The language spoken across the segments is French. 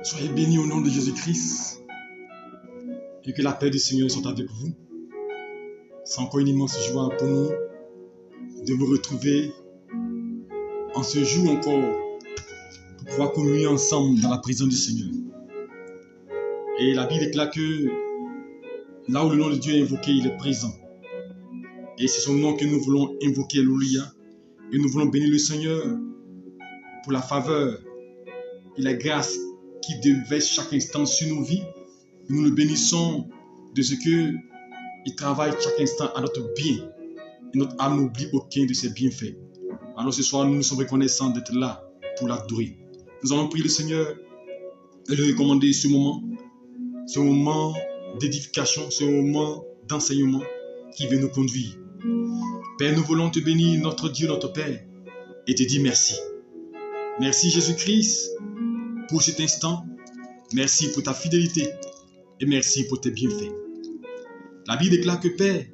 Soyez bénis au nom de Jésus-Christ et que la paix du Seigneur soit avec vous. C'est encore une immense joie pour nous de vous retrouver en ce jour encore pour pouvoir communier ensemble dans la présence du Seigneur. Et la Bible déclare que là où le nom de Dieu est invoqué, il est présent. Et c'est son nom que nous voulons invoquer, alléluia. Et nous voulons bénir le Seigneur pour la faveur et la grâce qui déverse chaque instant sur nos vies. Et nous le bénissons de ce qu'il travaille chaque instant à notre bien. Et notre âme n'oublie aucun de ses bienfaits. Alors ce soir, nous sommes reconnaissants d'être là pour l'adorer. Nous allons prier le Seigneur et lui recommander ce moment d'édification, ce moment d'enseignement qui veut nous conduire. Père, nous voulons te bénir, notre Dieu, notre Père, et te dire merci. Merci Jésus-Christ pour cet instant. Merci pour ta fidélité et merci pour tes bienfaits. La Bible déclare que Père,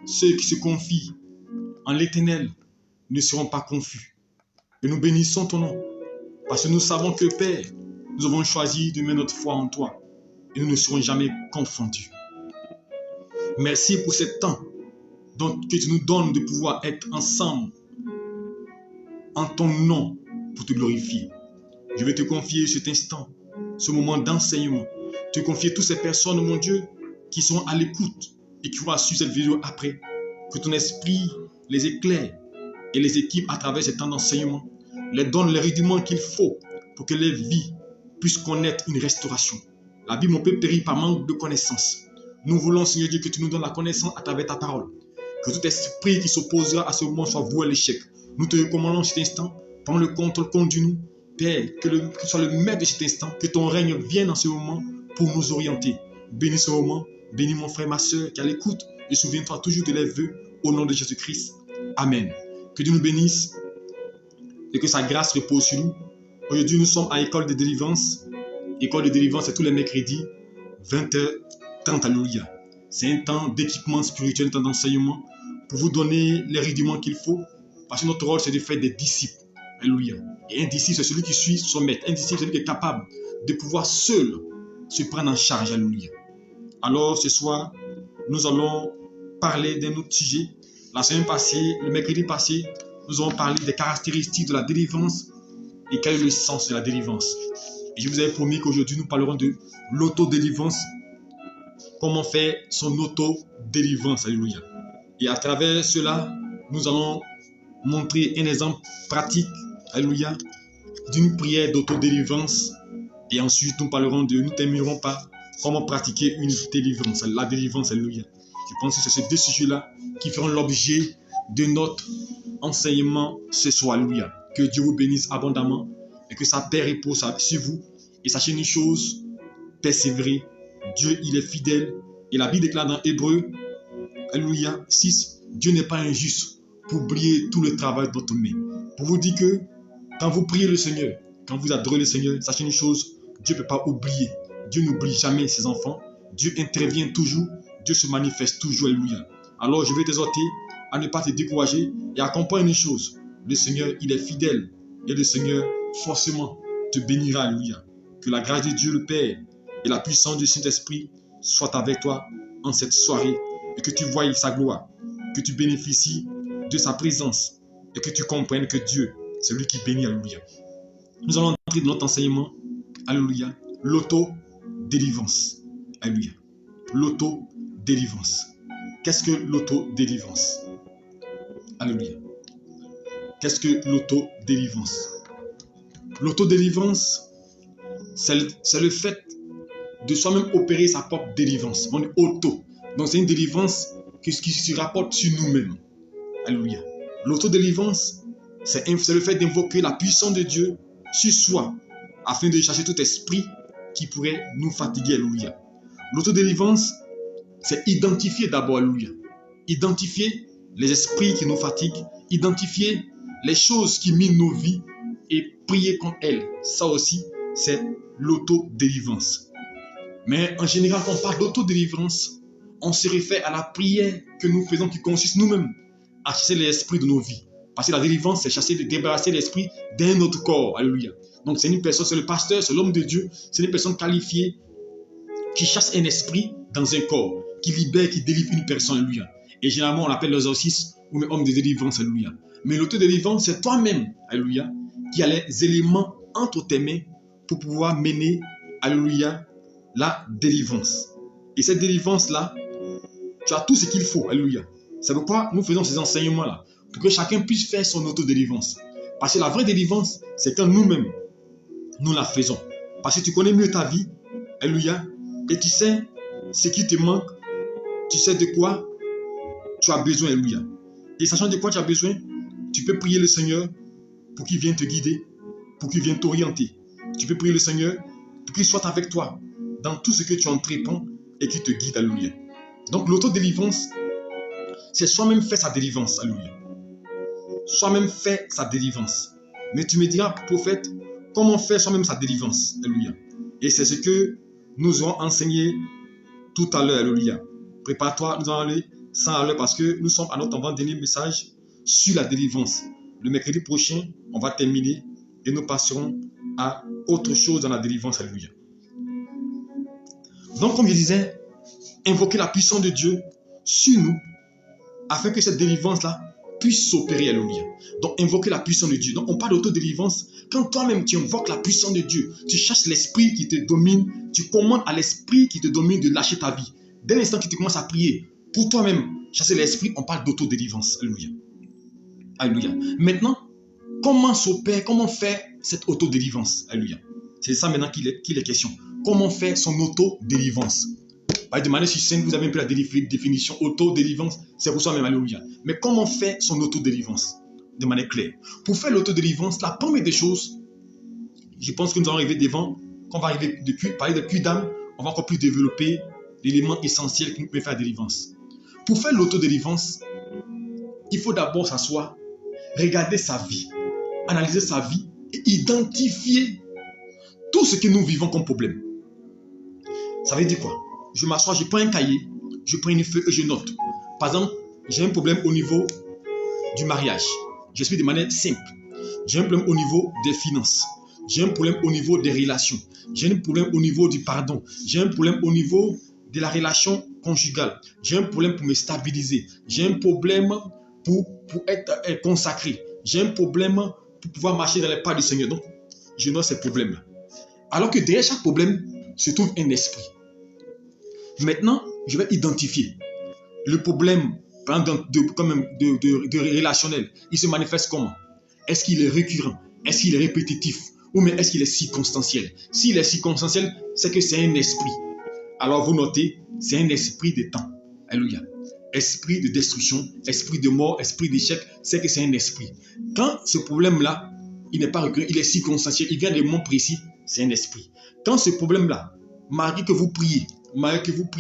ceux qui se confient en l'Éternel ne seront pas confus. Et nous bénissons ton nom parce que nous savons que Père, nous avons choisi de mettre notre foi en toi et nous ne serons jamais confondus. Merci pour ce temps que tu nous donnes de pouvoir être ensemble en ton nom pour te glorifier. Je vais te confier cet instant, ce moment d'enseignement. Te confier toutes ces personnes, mon Dieu, qui sont à l'écoute et qui vont suivre cette vidéo après. Que ton esprit les éclaire et les équipe à travers ces temps d'enseignement. Les donne les rudiments qu'il faut pour que les vies puissent connaître une restauration. La vie, mon peut périr par manque de connaissance. Nous voulons, Seigneur Dieu, que tu nous donnes la connaissance à travers ta parole. Que tout esprit qui s'opposera à ce moment soit voué à l'échec. Nous te recommandons cet instant. Prends le contrôle, conduis-nous. Père, que tu sois le maître de cet instant. Que ton règne vienne en ce moment pour nous orienter. Bénis ce moment. Bénis mon frère, ma soeur qui est à l'écoute. Et souviens-toi toujours de les vœux au nom de Jésus-Christ. Amen. Que Dieu nous bénisse et que sa grâce repose sur nous. Aujourd'hui, nous sommes à l'école de délivrance. École de délivrance, c'est tous les mercredis, 20h30, alléluia. C'est un temps d'équipement spirituel, un temps d'enseignement pour vous donner les rudiments qu'il faut. Parce que notre rôle, c'est de faire des disciples. Alléluia. Et un disciple, c'est celui qui suit son maître. Un disciple, c'est celui qui est capable de pouvoir seul se prendre en charge. Alléluia. Alors, ce soir, nous allons parler d'un autre sujet. La semaine passée, le mercredi passé, nous avons parlé des caractéristiques de la délivrance et quel est le sens de la délivrance. Et je vous avais promis qu'aujourd'hui, nous parlerons de l'autodélivrance. Comment faire son autodélivrance. Alléluia. Et à travers cela, nous allons montrer un exemple pratique, alléluia, d'une prière d'autodélivrance. Et ensuite, nous terminerons par comment pratiquer une délivrance, la délivrance, alléluia. Je pense que c'est ces deux sujets-là qui feront l'objet de notre enseignement ce soir, alléluia. Que Dieu vous bénisse abondamment et que sa paix repose sur vous. Et sachez une chose, persévérez. Dieu, il est fidèle. Et la Bible déclare dans Hébreux, alléluia, 6, Dieu n'est pas injuste pour oublier tout le travail de votre main. Pour vous dire que quand vous priez le Seigneur, quand vous adorez le Seigneur, sachez une chose, Dieu ne peut pas oublier. Dieu n'oublie jamais ses enfants. Dieu intervient toujours. Dieu se manifeste toujours, alléluia. Alors je vais t'exhorter à ne pas te décourager et à comprendre une chose. Le Seigneur, il est fidèle. Et le Seigneur, forcément, te bénira, alléluia. Que la grâce de Dieu le Père et la puissance du Saint-Esprit soient avec toi en cette soirée. Et que tu voies sa gloire. Que tu bénéficies de sa présence. Et que tu comprennes que Dieu, c'est lui qui bénit, alléluia. Nous allons entrer dans notre enseignement, alléluia, l'autodélivrance, alléluia. L'autodélivrance. Qu'est-ce que l'autodélivrance? Alléluia. Qu'est-ce que l'autodélivrance? L'autodélivrance, c'est le fait de soi-même opérer sa propre délivrance. On est auto. Donc c'est une délivrance qui se rapporte sur nous-mêmes. Alléluia. L'autodélivrance, c'est le fait d'invoquer la puissance de Dieu sur soi afin de chasser tout esprit qui pourrait nous fatiguer. Alléluia. L'autodélivrance, c'est identifier d'abord, alléluia. Identifier les esprits qui nous fatiguent, identifier les choses qui minent nos vies et prier contre elles. Ça aussi, c'est l'autodélivrance. Mais en général, quand on parle d'autodélivrance, on se réfère à la prière que nous faisons qui consiste nous-mêmes à chasser les esprits de nos vies. Parce que la délivrance, c'est chasser, débarrasser l'esprit d'un autre corps. Alléluia. Donc c'est une personne, c'est le pasteur, c'est l'homme de Dieu, c'est une personne qualifiée qui chasse un esprit dans un corps, qui libère, qui délivre une personne, alléluia. Et généralement, on l'appelle l'exorciste ou même homme de délivrance, alléluia. Mais l'auto-délivrance, c'est toi-même, alléluia, qui a les éléments entre tes mains pour pouvoir mener, alléluia, la délivrance. Et cette délivrance-là, tu as tout ce qu'il faut, alléluia. C'est pourquoi nous faisons ces enseignements-là, pour que chacun puisse faire son auto-délivrance. Parce que la vraie délivrance, c'est quand nous-mêmes, nous la faisons. Parce que tu connais mieux ta vie, alléluia, et tu sais ce qui te manque, tu sais de quoi tu as besoin, alléluia. Et sachant de quoi tu as besoin, tu peux prier le Seigneur pour qu'il vienne te guider, pour qu'il vienne t'orienter. Tu peux prier le Seigneur pour qu'il soit avec toi dans tout ce que tu entreprends et qu'il te guide, alléluia. Donc l'autodélivrance, c'est soi-même faire sa délivrance, alléluia. Soi-même faire sa délivrance. Mais tu me diras, prophète, comment faire soi-même sa délivrance, alléluia. Et c'est ce que nous aurons enseigné tout à l'heure, alléluia. Prépare-toi, nous allons aller ça à l'heure parce que nous sommes à notre avant-dernier message sur la délivrance. Le mercredi prochain, on va terminer et nous passerons à autre chose dans la délivrance, alléluia. Donc, comme je disais, invoquer la puissance de Dieu sur nous afin que cette délivrance-là puisse s'opérer, alléluia. Donc, invoquer la puissance de Dieu. Donc, on parle d'autodélivrance. Quand toi-même, tu invoques la puissance de Dieu, tu chasses l'esprit qui te domine, tu commandes à l'esprit qui te domine de lâcher ta vie. Dès l'instant que tu commences à prier, pour toi-même, chasser l'esprit, on parle d'autodélivrance, alléluia. Alléluia. Maintenant, comment s'opère, comment faire cette autodélivrance, alléluia. C'est ça maintenant qu'il est question. Comment faire son autodélivrance? De manière succincte, vous avez un peu la définition autodélivrance, c'est pour soi-même, alléluia. Mais comment faire son autodélivrance de manière claire? Pour faire l'autodélivrance, la première des choses, je pense que nous allons arriver devant, quand on va arriver parler de cul d'âme, on va encore plus développer l'élément essentiel qui nous peut faire la délivrance. Pour faire l'autodélivrance, il faut d'abord s'asseoir, regarder sa vie, analyser sa vie et identifier tout ce que nous vivons comme problème. Ça veut dire quoi? Je m'assois, je prends un cahier, je prends une feuille et je note. Par exemple, j'ai un problème au niveau du mariage. J'explique de manière simple. J'ai un problème au niveau des finances. J'ai un problème au niveau des relations. J'ai un problème au niveau du pardon. J'ai un problème au niveau de la relation conjugale. J'ai un problème pour me stabiliser. J'ai un problème pour être consacré. J'ai un problème pour pouvoir marcher dans les pas du Seigneur. Donc, je note ces problèmes-là. Alors que derrière chaque problème se trouve un esprit. Maintenant, je vais identifier le problème de relationnel. Il se manifeste comment? Est-ce qu'il est récurrent? Est-ce qu'il est répétitif? Ou bien est-ce qu'il est circonstanciel? S'il est circonstanciel, c'est que c'est un esprit. Alors vous notez, c'est un esprit de temps. Alléluia. Esprit de destruction, esprit de mort, esprit d'échec, c'est que c'est un esprit. Quand ce problème-là, il n'est pas récurrent, il est circonstanciel, il vient des moments précis, c'est un esprit. Quand ce problème-là, malgré que vous priez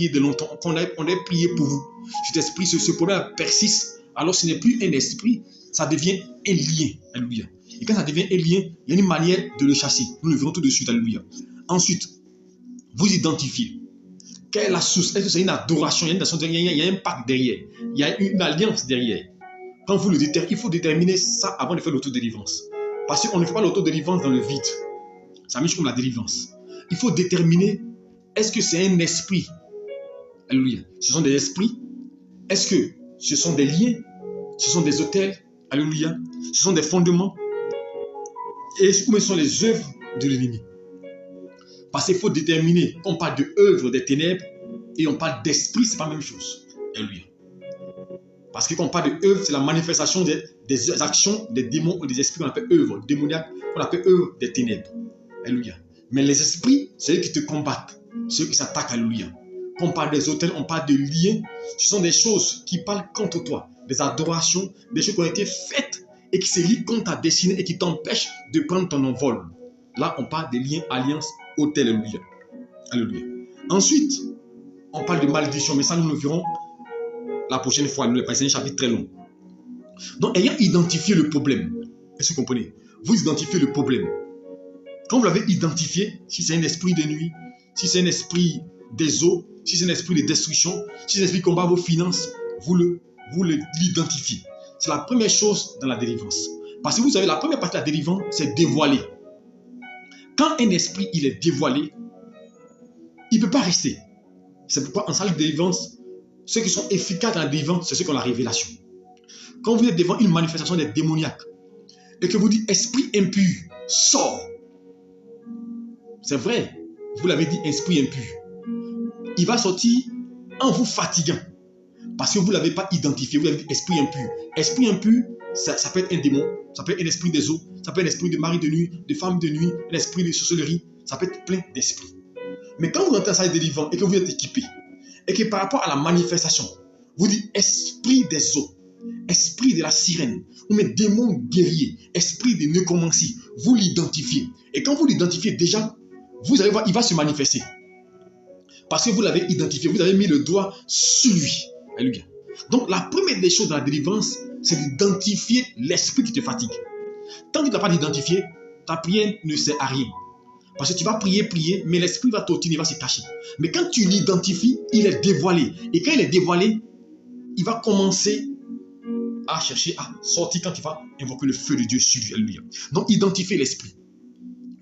de longtemps, qu'on ait prié pour vous, cet esprit, ce problème persiste, alors ce n'est plus un esprit, ça devient un lien. Alléluia. Et quand ça devient un lien, il y a une manière de le chasser. Nous le verrons tout de suite. Alléluia. Ensuite, vous identifiez. Quelle est la source? Est-ce que c'est une adoration? Il y a un pacte derrière. Il y a une alliance derrière. Quand vous le déterminez, il faut déterminer ça avant de faire l'autodélivrance. Parce qu'on ne fait pas l'autodélivrance dans le vide. Ça marche comme la délivrance. Il faut déterminer, est-ce que c'est un esprit? Alléluia. Ce sont des esprits? Est-ce que ce sont des liens? Ce sont des autels? Alléluia. Ce sont des fondements? Et ce sont les œuvres de l'ennemi. Parce qu'il faut déterminer, on parle de œuvres des ténèbres et on parle d'esprit, c'est pas la même chose. Alléluia. Parce que quand on parle de œuvre, c'est la manifestation des actions des démons ou des esprits qu'on appelle œuvres démoniaques, qu'on appelle œuvres des ténèbres. Alléluia. Mais les esprits, c'est eux qui te combattent, ceux qui s'attaquent. Alléluia. Quand on parle des autels, on parle de liens. Ce sont des choses qui parlent contre toi, des adorations, des choses qui ont été faites et qui se lient contre ta destinée et qui t'empêchent de prendre ton envol. Là, on parle des liens, alliances, autels. Alléluia. Alléluia. Ensuite, on parle de malédiction, mais ça, nous le verrons la prochaine fois. Nous le passons un chapitre très long. Donc, ayant identifié le problème, est-ce que vous comprenez? Vous identifiez le problème. Quand vous l'avez identifié, si c'est un esprit de nuit, si c'est un esprit des eaux, si c'est un esprit de destruction, si c'est un esprit qui combat vos finances, vous l'identifiez. C'est la première chose dans la délivrance. Parce que vous savez, la première partie de la délivrance, c'est dévoiler. Quand un esprit il est dévoilé, il ne peut pas rester. C'est pourquoi en salle de délivrance, ceux qui sont efficaces dans la délivrance, c'est ceux qui ont la révélation. Quand vous êtes devant une manifestation des démoniaques et que vous dites esprit impur, sors. C'est vrai, vous l'avez dit, esprit impur. Il va sortir en vous fatiguant parce que vous ne l'avez pas identifié. Vous avez dit esprit impur. Esprit impur, ça peut être un démon, ça peut être un esprit des eaux, ça peut être un esprit de mari de nuit, de femme de nuit, un esprit de sorcellerie, ça peut être plein d'esprits. Mais quand vous rentrez en salle de délivrance et que vous êtes équipé, et que par rapport à la manifestation, vous dites esprit des eaux, esprit de la sirène, ou même démon guerrier, esprit de nécromancie, vous l'identifiez. Et quand vous l'identifiez déjà, vous allez voir, il va se manifester. Parce que vous l'avez identifié, vous avez mis le doigt sur lui. Alléluia. Donc la première des choses dans la délivrance, c'est d'identifier l'esprit qui te fatigue. Tant que tu n'as pas d'identifier, ta prière ne sert à rien. Parce que tu vas prier, mais l'esprit va t'obtenir, il va se cacher. Mais quand tu l'identifies, il est dévoilé. Et quand il est dévoilé, il va commencer à chercher à sortir quand il va invoquer le feu de Dieu sur lui. Alléluia. Donc identifier l'esprit.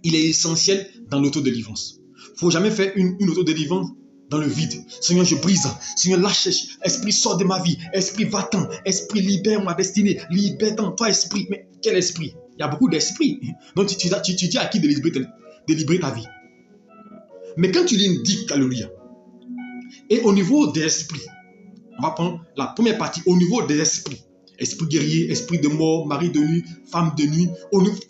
Il est essentiel dans l'autodélivrance. Il ne faut jamais faire une autodélivrance dans le vide. Seigneur, je brise. Seigneur, lâche. Esprit, sort de ma vie. Esprit, va-t'en. Esprit, libère ma destinée. Libère-t'en. Toi, esprit. Mais quel esprit? Il y a beaucoup d'esprits. Donc, tu dis à qui de délivrer ta vie. Mais quand tu l'indiques, alléluia, et au niveau des esprits, on va prendre la première partie, au niveau des esprits, esprit guerrier, esprit de mort, mari de nuit, femme de nuit,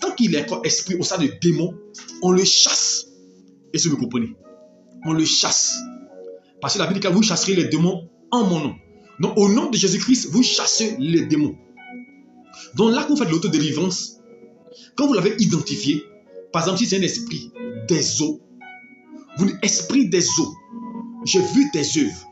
tant qu'il est encore esprit au sein de démons, on le chasse. Et si vous comprenez, on le chasse. Parce que la Bible dit que vous chasserez les démons en mon nom. Donc au nom de Jésus-Christ, vous chassez les démons. Donc là, quand vous faites l'autodélivrance, quand vous l'avez identifié, par exemple, si c'est un esprit des eaux, vous dites esprit des eaux, j'ai vu tes œuvres,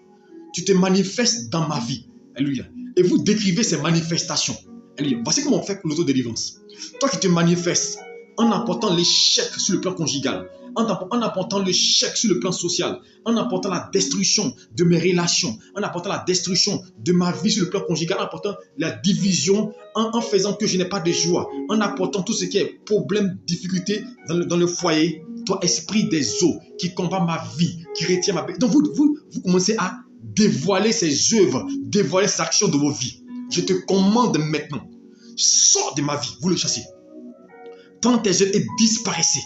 tu te manifestes dans ma vie. Alléluia. Et vous décrivez ces manifestations. Alléluia. Voici comment on fait l'autodélivrance. Toi qui te manifestes en apportant l'échec sur le plan conjugal, en apportant l'échec sur le plan social, en apportant la destruction de mes relations, en apportant la destruction de ma vie sur le plan conjugal, en apportant la division, en faisant que je n'ai pas de joie, en apportant tout ce qui est problème, difficulté dans le foyer, toi, esprit des eaux qui combat ma vie, qui retient ma vie. Donc vous commencez à dévoiler ces œuvres, dévoiler ces actions de vos vies. Je te commande maintenant, sors de ma vie, vous le chassez. Prends tes œuvres et disparaissez.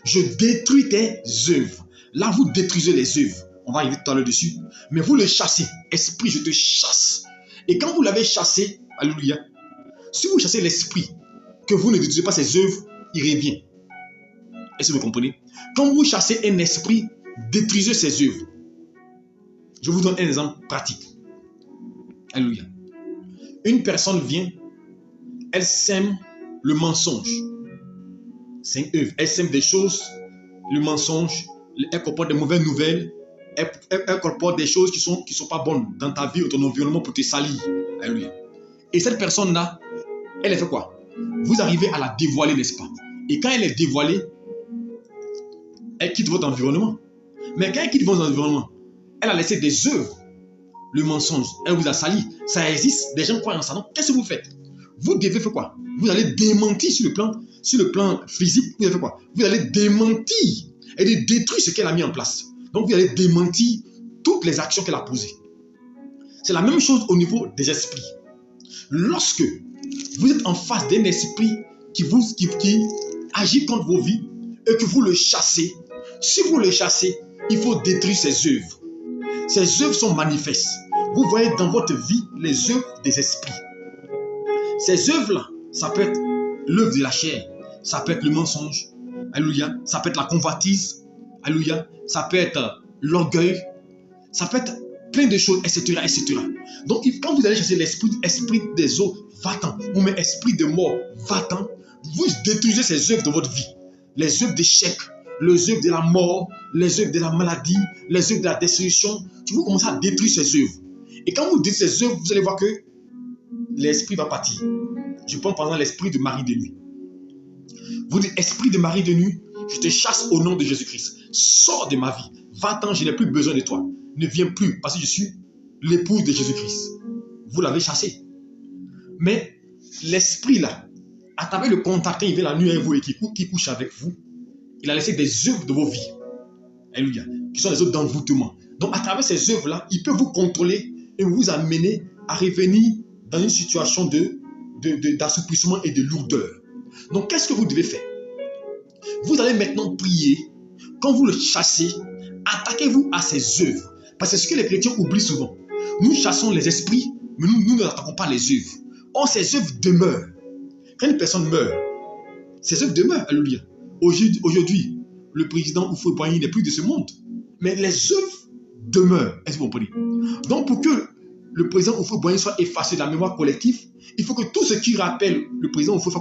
Je détruis tes œuvres. Là, vous détruisez les œuvres. On va arriver tout à l'heure dessus. Mais vous le chassez. Esprit, je te chasse. Et quand vous l'avez chassé, alléluia, si vous chassez l'esprit, que vous ne détruisez pas ses œuvres, il revient. Est-ce que vous comprenez? Quand vous chassez un esprit, détruisez ses œuvres. Je vous donne un exemple pratique. Alléluia. Une personne vient, elle sème le mensonge. C'est une œuvre. Elle sème des choses, le mensonge, elle comporte des mauvaises nouvelles, elle comporte des choses qui sont pas bonnes dans ta vie ou ton environnement pour te salir. Alléluia. Et cette personne-là, elle fait quoi? Vous arrivez à la dévoiler, n'est-ce pas? Et quand elle est dévoilée, elle quitte votre environnement. Mais quand elle quitte votre environnement, elle a laissé des œuvres. Le mensonge, elle vous a sali. Ça existe, des gens croient en ça. Donc, qu'est-ce que vous faites? Vous devez faire quoi? Vous allez démentir sur le plan physique. Vous allez faire quoi? Vous allez démentir et détruire ce qu'elle a mis en place. Donc, vous allez démentir toutes les actions qu'elle a posées. C'est la même chose au niveau des esprits. Lorsque vous êtes en face d'un esprit qui agit contre vos vies et que vous le chassez, si vous le chassez, il faut détruire ses œuvres. Ces œuvres sont manifestes. Vous voyez dans votre vie les œuvres des esprits. Ces œuvres-là, ça peut être l'œuvre de la chair, ça peut être le mensonge, alléluia, ça peut être la convoitise, alléluia, ça peut être l'orgueil, ça peut être plein de choses, etc., etc. Donc, quand vous allez chercher l'esprit des eaux, va-t'en, ou même esprit de mort, va-t'en, vous détruisez ces œuvres de votre vie, les œuvres d'échec, les œuvres de la mort, les œuvres de la maladie, les œuvres de la destruction. Vous commencez à détruire ces œuvres. Et quand vous détruisez ces œuvres, vous allez voir que l'esprit va partir. Je prends par exemple l'esprit de mari de nuit. Vous dites, esprit de mari de nuit, je te chasse au nom de Jésus-Christ. Sors de ma vie. Va-t'en, je n'ai plus besoin de toi. Ne viens plus parce que je suis l'épouse de Jésus-Christ. Vous l'avez chassé. Mais l'esprit là, à travers le contact, il vient la nuit avec vous et qui couche avec vous, Il a laissé des œuvres de vos vies. Alléluia. Qui sont des œuvres d'envoûtement. Donc, à travers ces œuvres-là, il peut vous contrôler et vous amener à revenir dans une situation d'assouplissement et de lourdeur. Donc, qu'est-ce que vous devez faire? Vous allez maintenant prier. Quand vous le chassez, attaquez-vous à ces œuvres. Parce que c'est ce que les chrétiens oublient souvent. Nous chassons les esprits, mais nous n'attaquons pas les œuvres. Or, ces œuvres demeurent. Quand une personne meurt, ces œuvres demeurent. Alléluia. Aujourd'hui, le président Houphouët-Boigny n'est plus de ce monde. Mais les œuvres demeurent. Est-ce que vous comprenez? Donc, pour que le président Houphouët-Boigny soit effacé de la mémoire collective, il faut que tout ce qui rappelle le président Houphouët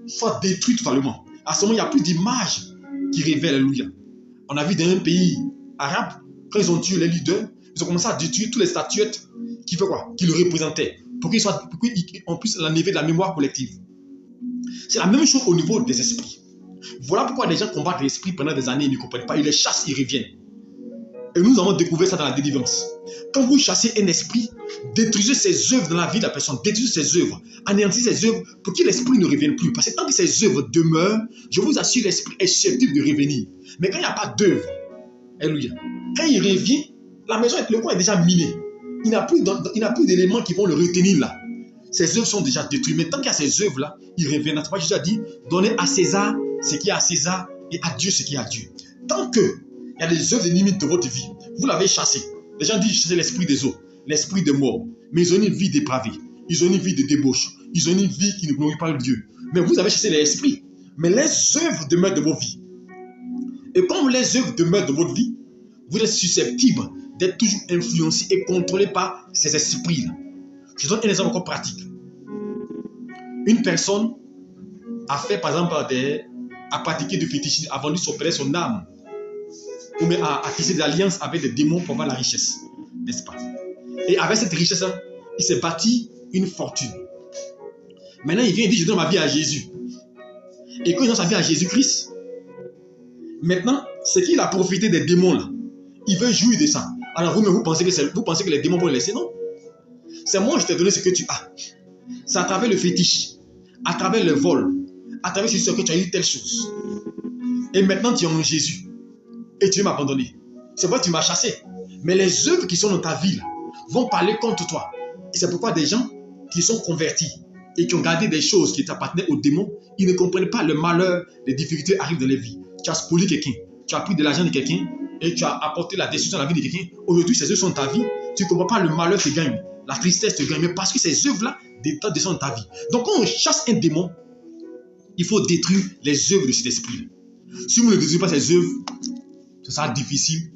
soit détruit totalement. À ce moment, il n'y a plus d'image qui révèle. Alléluia. On a vu dans un pays arabe, quand ils ont tué les leaders, ils ont commencé à détruire toutes les statuettes qui le représentaient, pour qu'on puisse l'enlever de la mémoire collective. C'est la même chose au niveau des esprits. Voilà pourquoi les gens combattent les esprits pendant des années, ils ne comprennent pas, ils les chassent, ils reviennent. Et nous avons découvert ça dans la délivrance. Quand vous chassez un esprit, détruisez ses œuvres dans la vie de la personne, détruisez ses œuvres, anéantissez ses œuvres pour que l'esprit ne revienne plus. Parce que tant que ces œuvres demeurent, je vous assure, l'esprit est susceptible de revenir. Mais quand il n'y a pas d'œuvre, alléluia, quand il revient, la maison, le coin est déjà miné. Il n'a plus d'éléments qui vont le retenir là. Ses œuvres sont déjà détruites. Mais tant qu'il y a ces œuvres-là, il revient. C'est pas Jésus a dit, donnez à César ce qui est à César et à Dieu ce qui est à Dieu. Tant qu'il y a des œuvres, des limites de votre vie, vous l'avez chassé. Les gens disent chasser l'esprit des eaux, l'esprit de mort. Mais ils ont une vie dépravée. Ils ont une vie de débauche. Ils ont une vie qui ne glorifie pas Dieu. Mais vous avez chassé l'esprit. Mais les œuvres demeurent de vos vies. Et comme les œuvres demeurent de votre vie, vous êtes susceptible d'être toujours influencé et contrôlé par ces esprits-là. Je donne un exemple encore pratique. Une personne a fait, par exemple, a pratiqué du fétichisme, a vendu son père, son âme, ou bien a tissé des alliances avec des démons pour avoir la richesse, n'est-ce pas? Et avec cette richesse, il s'est bâti une fortune. Maintenant, il vient et dit, je donne ma vie à Jésus. Et quand il donne sa vie à Jésus-Christ, maintenant, c'est qu'il a profité des démons là. Il veut jouir de ça. Alors vous pensez que les démons vont le laisser? Non. C'est moi, je t'ai donné ce que tu as. C'est à travers le fétiche, à travers le vol, à travers ce que tu as eu telle chose. Et maintenant, tu es en Jésus. Et tu veux m'abandonner. C'est pourquoi tu m'as chassé. Mais les œuvres qui sont dans ta vie là, vont parler contre toi. Et c'est pourquoi des gens qui sont convertis et qui ont gardé des choses qui appartenaient aux démons, ils ne comprennent pas le malheur, les difficultés arrivent dans les vies. Tu as spolié quelqu'un, tu as pris de l'argent de quelqu'un et tu as apporté la destruction dans la vie de quelqu'un. Aujourd'hui, ces œuvres sont dans ta vie. Tu ne comprends pas le malheur te gagne, la tristesse te gagne, mais parce que ces œuvres-là descendent dans ta vie. Donc, quand on chasse un démon, il faut détruire les œuvres de cet esprit. Si vous ne détruisez pas ces œuvres, ce sera difficile,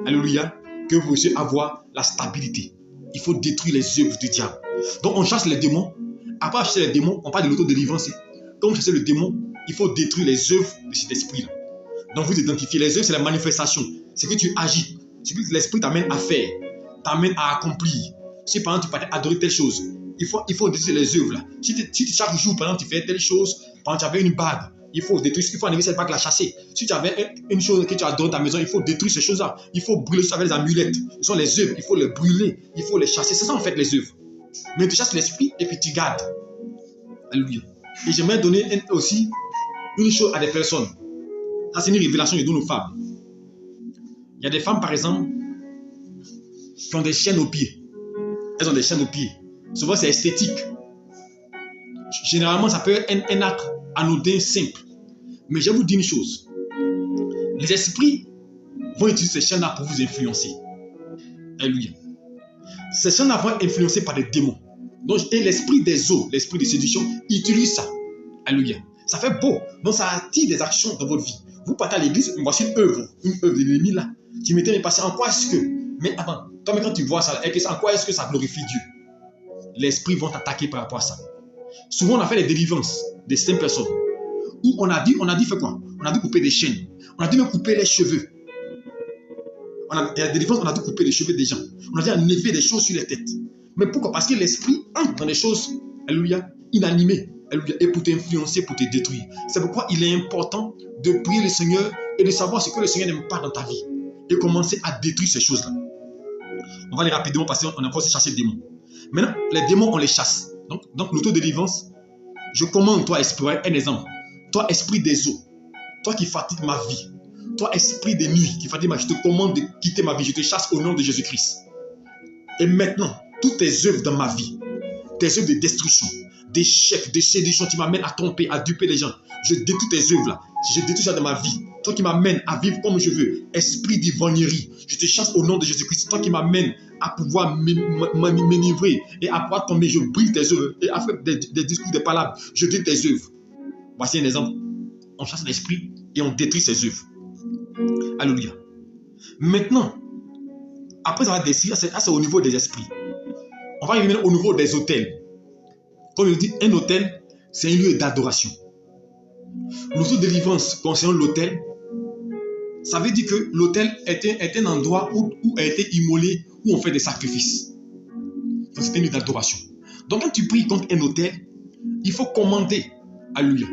alléluia, que vous puissiez avoir la stabilité. Il faut détruire les œuvres du diable. Donc, on chasse les démons. Après chasser les démons, on parle de l'autodélivrance. Quand vous chassez le démon, il faut détruire les œuvres de cet esprit-là. Donc, vous identifiez les œuvres, c'est la manifestation. C'est que tu agis. C'est que l'esprit t'amène à faire, t'amène à accomplir. Si par exemple, tu partais adorer telle chose, il faut détruire les œuvres là. Si chaque jour, par exemple, tu fais telle chose, par exemple, tu avais une bague, il faut détruire, il faut enlever cette bague, la chasser. Si tu avais une chose que tu as dans ta maison, il faut détruire ces choses-là. Il faut brûler ça avec les amulettes. Ce sont les œuvres, il faut les brûler, il faut les chasser. C'est ça en fait les œuvres. Mais tu chasses l'esprit et puis tu gardes. Alléluia. Et j'aimerais donner aussi une chose à des personnes. Ça, c'est une révélation que je donne aux femmes. Il y a des femmes, par exemple, qui ont des chaînes aux pieds. Elles ont des chaînes aux pieds. Souvent, c'est esthétique. Généralement, ça peut être un acte anodin, simple. Mais je vais vous dire une chose. Les esprits vont utiliser ces chaînes-là pour vous influencer. Alléluia. Ces chaînes-là vont être influencées par des démons. Donc, et l'esprit des eaux, l'esprit de séduction, utilise ça. Alléluia. Ça fait beau. Donc, ça attire des actions dans votre vie. Vous partez à l'église, voici une œuvre de l'ennemi là. Tu m'étais passé en quoi est-ce que. Mais attends, toi, quand tu vois ça, en quoi est-ce que ça glorifie Dieu? Les esprits vont t'attaquer par rapport à ça. Souvent, on a fait les délivrances de certaines personnes. Où on a dit fait quoi? On a dû couper des chaînes. On a dû même couper les cheveux. Il y a des délivrances, on a dû couper les cheveux des gens. On a dû enlever des choses sur les têtes. Mais pourquoi? Parce que l'esprit entre dans des choses, alléluia, inanimées. Alléluia, et pour t'influencer, pour te détruire. C'est pourquoi il est important de prier le Seigneur et de savoir ce que le Seigneur n'aime pas dans ta vie. Et commencer à détruire ces choses-là. On va aller rapidement parce qu'on a encore cherché les démons. Maintenant, les démons, on les chasse. Donc l'autodélivrance, je commande toi, esprit, un exemple. Toi, esprit des eaux, toi qui fatigues ma vie, toi esprit des nuits qui fatigue ma vie, je te commande de quitter ma vie, je te chasse au nom de Jésus-Christ. Et maintenant, toutes tes œuvres dans ma vie, tes œuvres de destruction, d'échec, de séduction qui m'amènent à tromper, à duper les gens, je détruis tes œuvres là, je détruis ça dans ma vie. Toi qui m'amènes à vivre comme je veux, esprit d'ivrognerie, je te chasse au nom de Jésus-Christ. Toi qui m'amènes à pouvoir m'enivrer et à pouvoir tomber, je brise tes œuvres et à faire des discours, des palabres, je détruis tes œuvres. Voici un exemple. On chasse l'esprit et on détruit ses œuvres. Alléluia. Maintenant, après avoir détruit, ça c'est au niveau des esprits. On va revenir au niveau des autels. Comme je dis, un autel, c'est un lieu d'adoration. L'autre délivrance concernant l'autel, ça veut dire que l'autel est un endroit où a été immolé, où on fait des sacrifices. Donc c'est un lieu d'adoration. Donc quand tu pries contre un autel, il faut commander, alléluia,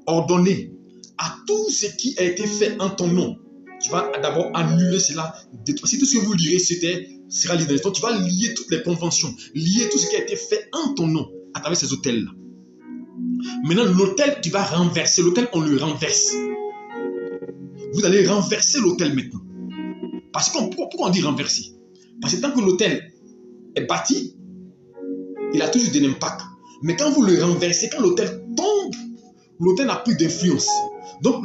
ordonner à tout ce qui a été fait en ton nom. Tu vas d'abord annuler cela. Si tout ce que vous lirez sera lié. Donc tu vas lier toutes les conventions, lier tout ce qui a été fait en ton nom à travers ces autels-là. Maintenant, l'autel, tu vas renverser. L'autel, on le renverse. Vous allez renverser l'autel maintenant. Parce que pourquoi on dit renverser? Parce que tant que l'autel est bâti, il a toujours de l'impact. Mais quand vous le renversez, quand l'autel tombe, l'autel n'a plus d'influence. Donc,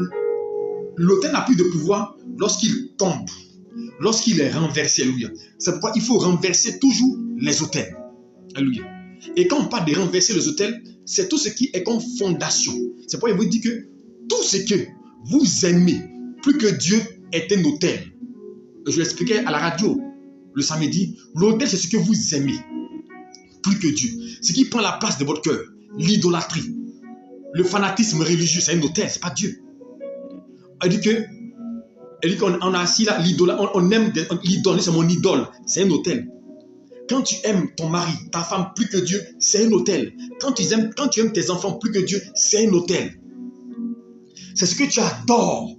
l'autel n'a plus de pouvoir lorsqu'il tombe, lorsqu'il est renversé. Alléluia. C'est pourquoi il faut renverser toujours les autels. Alléluia. Et quand on parle de renverser les autels, c'est tout ce qui est comme fondation. C'est pourquoi il vous dit que tout ce que vous aimez, plus que Dieu, est un autel. Je l'expliquais à la radio le samedi. L'autel, c'est ce que vous aimez, plus que Dieu. Ce qui prend la place de votre cœur. L'idolâtrie. Le fanatisme religieux, c'est un autel, c'est pas Dieu. Elle dit qu'on a assis là, on aime l'idole, c'est mon idole, c'est un autel. Quand tu aimes ton mari, ta femme plus que Dieu, c'est un autel. Quand tu aimes tes enfants plus que Dieu, c'est un autel. C'est ce que tu adores.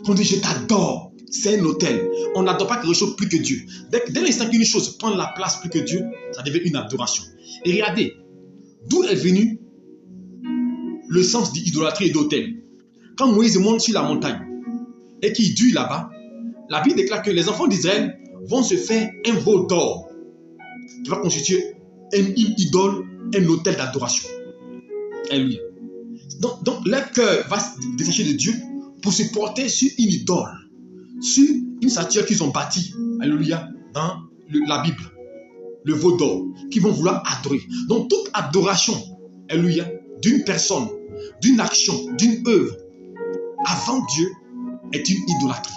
Quand on dit je t'adore, c'est un autel. On n'adore pas quelque chose plus que Dieu. Dès l'instant qu'une chose prend la place plus que Dieu, ça devient une adoration. Et regardez, d'où est venu le sens d'idolâtrie et d'autel. Quand Moïse monte sur la montagne et qu'il dure là-bas, la Bible déclare que les enfants d'Israël vont se faire un veau d'or qui va constituer une idole, un autel d'adoration. Alléluia. Donc leur cœur va se détacher de Dieu pour se porter sur une idole, sur une statue qu'ils ont bâtie, alléluia, dans la Bible, le veau d'or, qu'ils vont vouloir adorer. Donc toute adoration, alléluia, d'une personne, d'une action, d'une œuvre, avant Dieu, est une idolâtrie.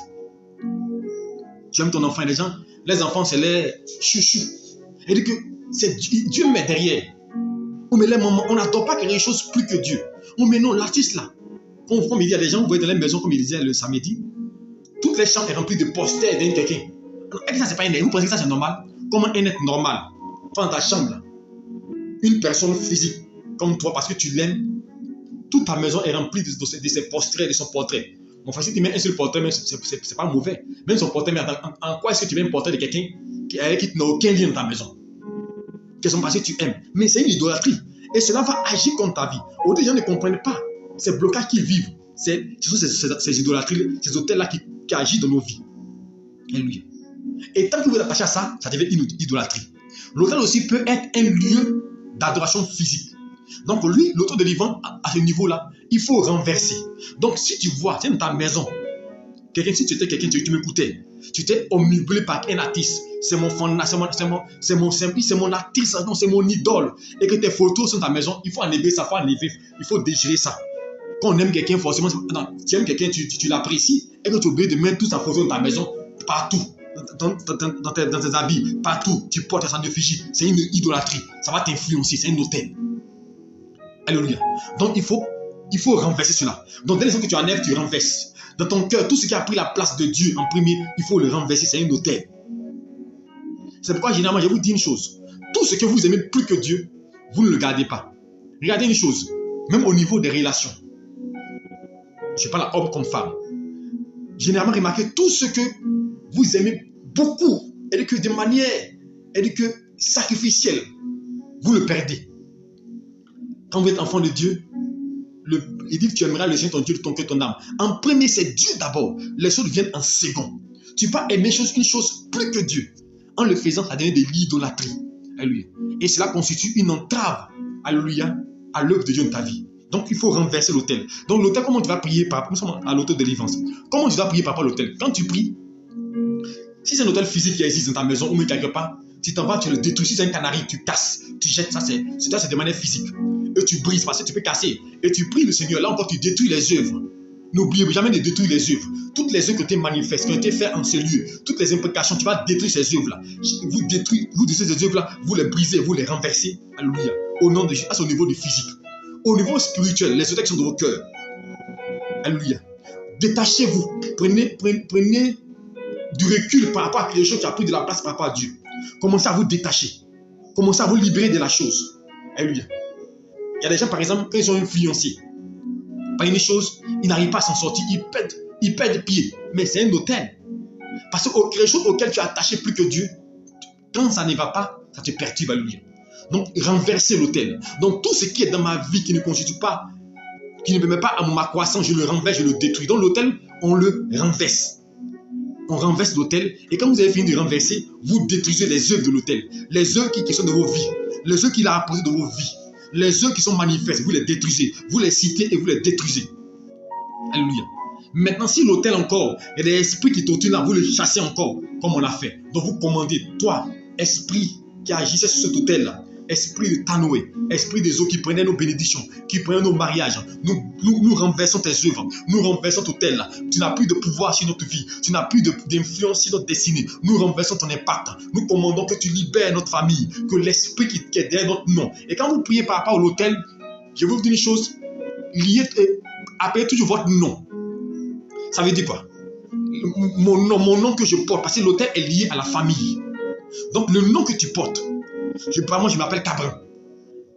Tu aimes ton enfant, les enfants, c'est les chouchous. Et dit que c'est Dieu met derrière. On met les moments, on n'adore pas quelque chose plus que Dieu. On met non, l'artiste là. Comme il y a des gens, vous voyez dans les maisons, comme il disait le samedi, toutes les chambres sont remplies de posters d'un quelqu'un. Et ça, c'est pas un être. Vous pensez que ça, c'est normal? Comment un être normal, toi dans ta chambre là, une personne physique comme toi, parce que tu l'aimes, toute ta maison est remplie de ses portraits, de son portrait. Mon frère, si tu mets un seul portrait, c'est pas mauvais. Même son portrait, mais en quoi est-ce que tu mets un portrait de quelqu'un qui n'a aucun lien dans ta maison? Parce que tu aimes. Mais c'est une idolâtrie. Et cela va agir contre ta vie. Aujourd'hui, les gens ne comprennent pas ces blocages qu'ils vivent. Ce sont ces idolâtries, ces hôtels-là qui agissent dans nos vies. Alléluia. Et tant que vous êtes attaché à ça, ça devient une idolâtrie. L'autel aussi peut être un lieu d'adoration physique. Donc lui, l'auteur de délivrance, à ce niveau-là, il faut renverser. Donc si tu vois, tu es dans ta maison, si tu étais quelqu'un, tu m'écoutais, tu t'es omnibulé par un artiste, c'est mon artiste, non, c'est mon idole, et que tes photos sont dans ta maison, il faut enlever ça, il faut déchirer ça. Quand on aime quelqu'un, forcément, non, tu aimes quelqu'un, tu l'apprécies, et que tu oublies de mettre toute sa photo dans ta maison, partout, dans tes habits, partout, tu portes ça de effigie, c'est une idolâtrie, ça va t'influencer, c'est un autel. Alléluia. Donc il faut renverser cela. Donc dès l'instant que tu enlèves, tu renverses. Dans ton cœur, tout ce qui a pris la place de Dieu en premier, il faut le renverser, c'est un autel. C'est pourquoi généralement je vous dis une chose. Tout ce que vous aimez plus que Dieu, vous ne le gardez pas. Regardez une chose, même au niveau des relations. Je parle à homme comme femme. Généralement remarquez tout ce que vous aimez beaucoup et que de manière sacrificielle, vous le perdez. Quand vous êtes enfant de Dieu, Il dit que tu aimeras le Seigneur ton Dieu de ton cœur, ton âme. En premier, c'est Dieu d'abord. Les choses viennent en second. Tu peux aimer une chose plus que Dieu. En le faisant, ça devient de l'idolâtrie. Alléluia. Et cela constitue une entrave, alléluia, à l'œuvre de Dieu dans ta vie. Donc, il faut renverser l'autel. Donc, l'autel, comment tu vas prier par rapport à l'autel de délivrance? Comment tu vas prier par rapport à l'autel? Quand tu pries, si c'est un autel physique qui existe dans ta maison ou même quelque part, tu t'en vas, tu le détruis. Si c'est un canari, tu casses, tu jettes. Ça, c'est de manière physique. Et tu brises parce que tu peux casser. Et tu pries le Seigneur. Là encore, tu détruis les œuvres. N'oubliez jamais de détruire les œuvres. Toutes les œuvres que tu manifestes, qui ont été faites en ce lieu, toutes les implications, tu vas détruire ces œuvres-là. Vous détruisez ces œuvres-là, vous les brisez, vous les renversez. Alléluia. Au nom de Jésus, c'est au niveau du physique. Au niveau spirituel, les autres qui sont dans vos cœurs. Alléluia. Détachez-vous. Prenez du recul par rapport à quelque chose qui a pris de la place par rapport à Dieu. Commencez à vous détacher. Commencez à vous libérer de la chose. Alléluia. Il y a des gens, par exemple, quand ils sont influencés par une chose, ils n'arrivent pas à s'en sortir. Ils perdent pied. Mais c'est un autel. Parce que quelque chose auquel tu es attaché plus que Dieu, quand ça ne va pas, ça te perturbe. Alléluia. Donc, renverser l'autel. Donc, tout ce qui est dans ma vie qui ne constitue pas, qui ne permet pas à ma croissance, je le renverse, je le détruis. Donc, l'autel, on le renverse. On renverse l'autel. Et quand vous avez fini de renverser, vous détruisez les œuvres de l'autel. Les œuvres qui sont de vos vies. Les œuvres qu'il a apposées de vos vies. Les œuvres qui sont manifestes, vous les détruisez. Vous les citez et vous les détruisez. Alléluia. Maintenant, si l'autel encore, il y a des esprits qui torturent là, vous les chassez encore, comme on l'a fait. Donc vous commandez, toi, esprit qui agissait sur cet autel-là, esprit de Tanoé, esprit des eaux qui prenaient nos bénédictions, qui prenaient nos mariages, nous renversons tes œuvres, nous renversons ton autel là. Tu n'as plus de pouvoir sur notre vie, tu n'as plus d'influence sur notre destinée. Nous renversons ton impact. Nous commandons que tu libères notre famille, que l'esprit qui est derrière notre nom. Et quand vous priez par rapport à l'autel, je vais vous dire une chose, appelez toujours votre nom. Ça veut dire quoi? Mon nom que je porte, parce que l'autel est lié à la famille. Donc le nom que tu portes, moi je m'appelle Cabran.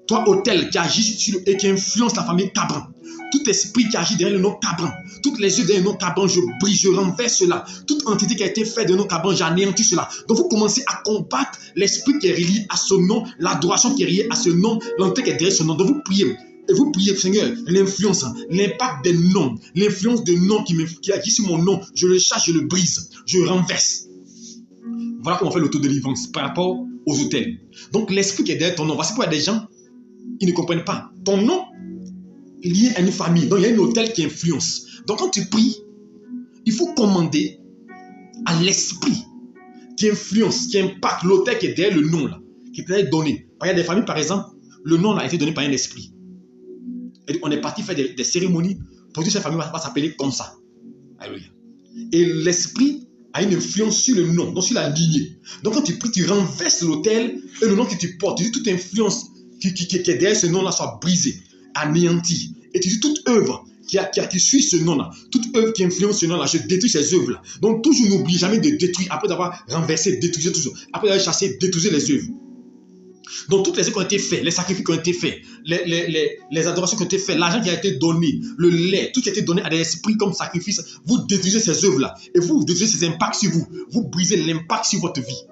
Toi, autel qui agit sur et qui influence la famille Cabran. Tout esprit qui agit derrière le nom Cabran, toutes les œuvres derrière le nom Cabran, je brise, je renverse cela. Toute entité qui a été faite de nom Cabran, j'anéantis cela. Donc vous commencez à combattre l'esprit qui est relié à ce nom, l'adoration qui est reliée à ce nom, l'entité qui est derrière ce nom. Donc vous priez. Et vous priez, Seigneur, l'influence, l'impact des noms, l'influence des noms qui agit sur mon nom, je le chasse, je le brise, je le renverse. Voilà comment on fait l'autodélivrance par rapport aux autels. Donc l'esprit qui est derrière ton nom, voici pourquoi il y a des gens, ils ne comprennent pas. Ton nom est lié à une famille, donc il y a un autel qui influence. Donc quand tu pries, il faut commander à l'esprit qui influence, qui impacte l'autel qui est derrière le nom là, qui est donné. Il y a des familles, par exemple, le nom là a été donné par un esprit. Et on est parti faire des cérémonies pour dire que cette famille va s'appeler comme ça. Alléluia. Et l'esprit a une influence sur le nom, donc sur la lignée. Donc quand tu pries, tu renverses l'autel et le nom que tu portes. Tu dis toute influence qui est derrière ce nom-là soit brisée, anéantie. Et tu dis toute œuvre qui suit ce nom-là, toute œuvre qui influence ce nom-là, je détruis ces œuvres-là. Donc toujours n'oublie jamais de détruire, après d'avoir renversé, détruisez toujours. Après d'avoir chassé, détruisez les œuvres. Donc toutes les œuvres qui ont été faites, les sacrifices qui ont été faits, les adorations qui ont été faites, l'argent qui a été donné, le lait, tout qui a été donné à des esprits comme sacrifice, vous détruisez ces œuvres-là. Et vous détruisez ces impacts sur vous. Vous brisez l'impact sur votre vie.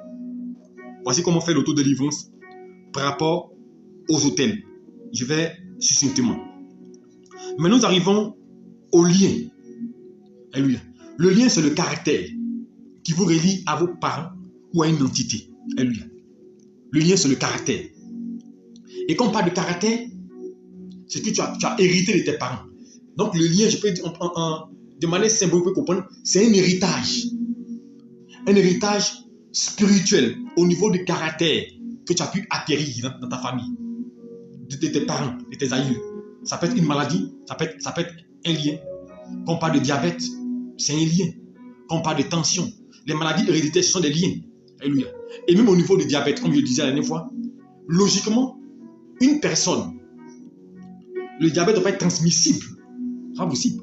Voici comment on fait l'autodélivrance par rapport aux autels. Je vais succinctement. Maintenant, nous arrivons au lien. Alléluia. Le lien, c'est le caractère qui vous relie à vos parents ou à une entité. Alléluia. Le lien, c'est le caractère. Et quand on parle de caractère, c'est que tu as hérité de tes parents. Donc le lien, je peux dire, de manière simple, vous pouvez comprendre, c'est un héritage. Un héritage spirituel au niveau du caractère que tu as pu acquérir dans ta famille, de tes parents, de tes aïeux. Ça peut être une maladie, ça peut être un lien. Quand on parle de diabète, c'est un lien. Quand on parle de tension, les maladies héréditaires, ce sont des liens. Alléluia. Et même au niveau du diabète, comme je le disais la dernière fois, logiquement, une personne, le diabète ne doit pas être transmissible. C'est pas possible.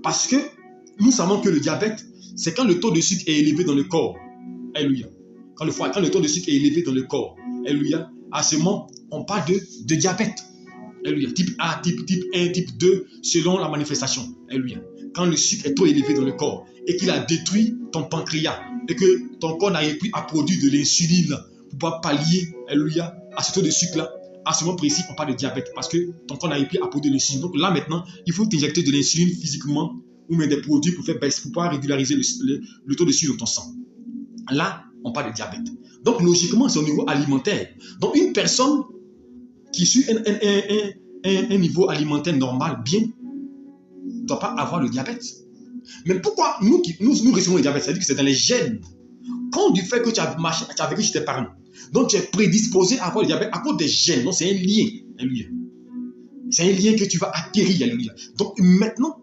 Parce que nous savons que le diabète, c'est quand le taux de sucre est élevé dans le corps. Alléluia. Quand le taux de sucre est élevé dans le corps. Alléluia. À ce moment, on parle de diabète. Alléluia. Type A, type 1, type 2, selon la manifestation. Alléluia. Quand le sucre est trop élevé dans le corps et qu'il a détruit ton pancréas et que ton corps n'arrive plus à produire de l'insuline pour pouvoir pallier, alléluia, à ce taux de sucre-là, à ce moment précis, on parle de diabète parce que ton corps n'arrive plus à produire l'insuline. Donc là maintenant, il faut t'injecter de l'insuline physiquement ou même des produits pour pouvoir régulariser le taux de sucre dans ton sang. Là, on parle de diabète. Donc logiquement, c'est au niveau alimentaire. Donc une personne qui suit un niveau alimentaire normal, bien, ne doit pas avoir le diabète. Mais pourquoi nous recevons le diabète? C'est-à-dire que c'est dans les gènes. Quand du fait que tu as vécu chez tes parents, donc tu es prédisposé à avoir le diabète à cause des gènes. Donc c'est un lien. C'est un lien que tu vas acquérir. Alléluia. Donc maintenant,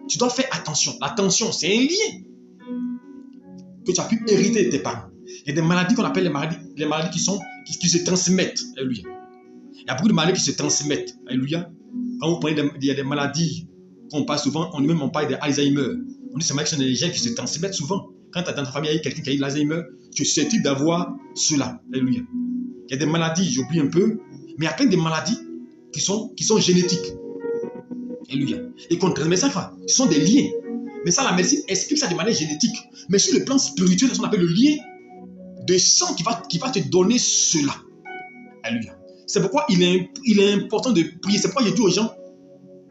tu dois faire attention. L'attention, c'est un lien que tu as pu hériter de tes parents. Il y a des maladies qu'on appelle les maladies qui se transmettent. Alléluia. Il y a beaucoup de maladies qui se transmettent. Alléluia. Quand vous prenez il y a des maladies qu'on parle souvent, on parle d'Alzheimer. On dit que ces maladies sont des gènes qui se transmettent souvent. Quand tu as dans ta famille quelqu'un qui a eu l'Alzheimer, tu es susceptible d'avoir cela. Alléluia. Il y a des maladies, j'oublie un peu, mais il y a plein de maladies qui sont génétiques. Alléluia. Et qu'on transmet ça, ce sont des liens. Mais ça, la médecine explique ça de manière génétique. Mais sur le plan spirituel, c'est ce qu'on appelle le lien de sang qui va te donner cela. Alléluia. C'est pourquoi il est important de prier. C'est pourquoi je dis aux gens,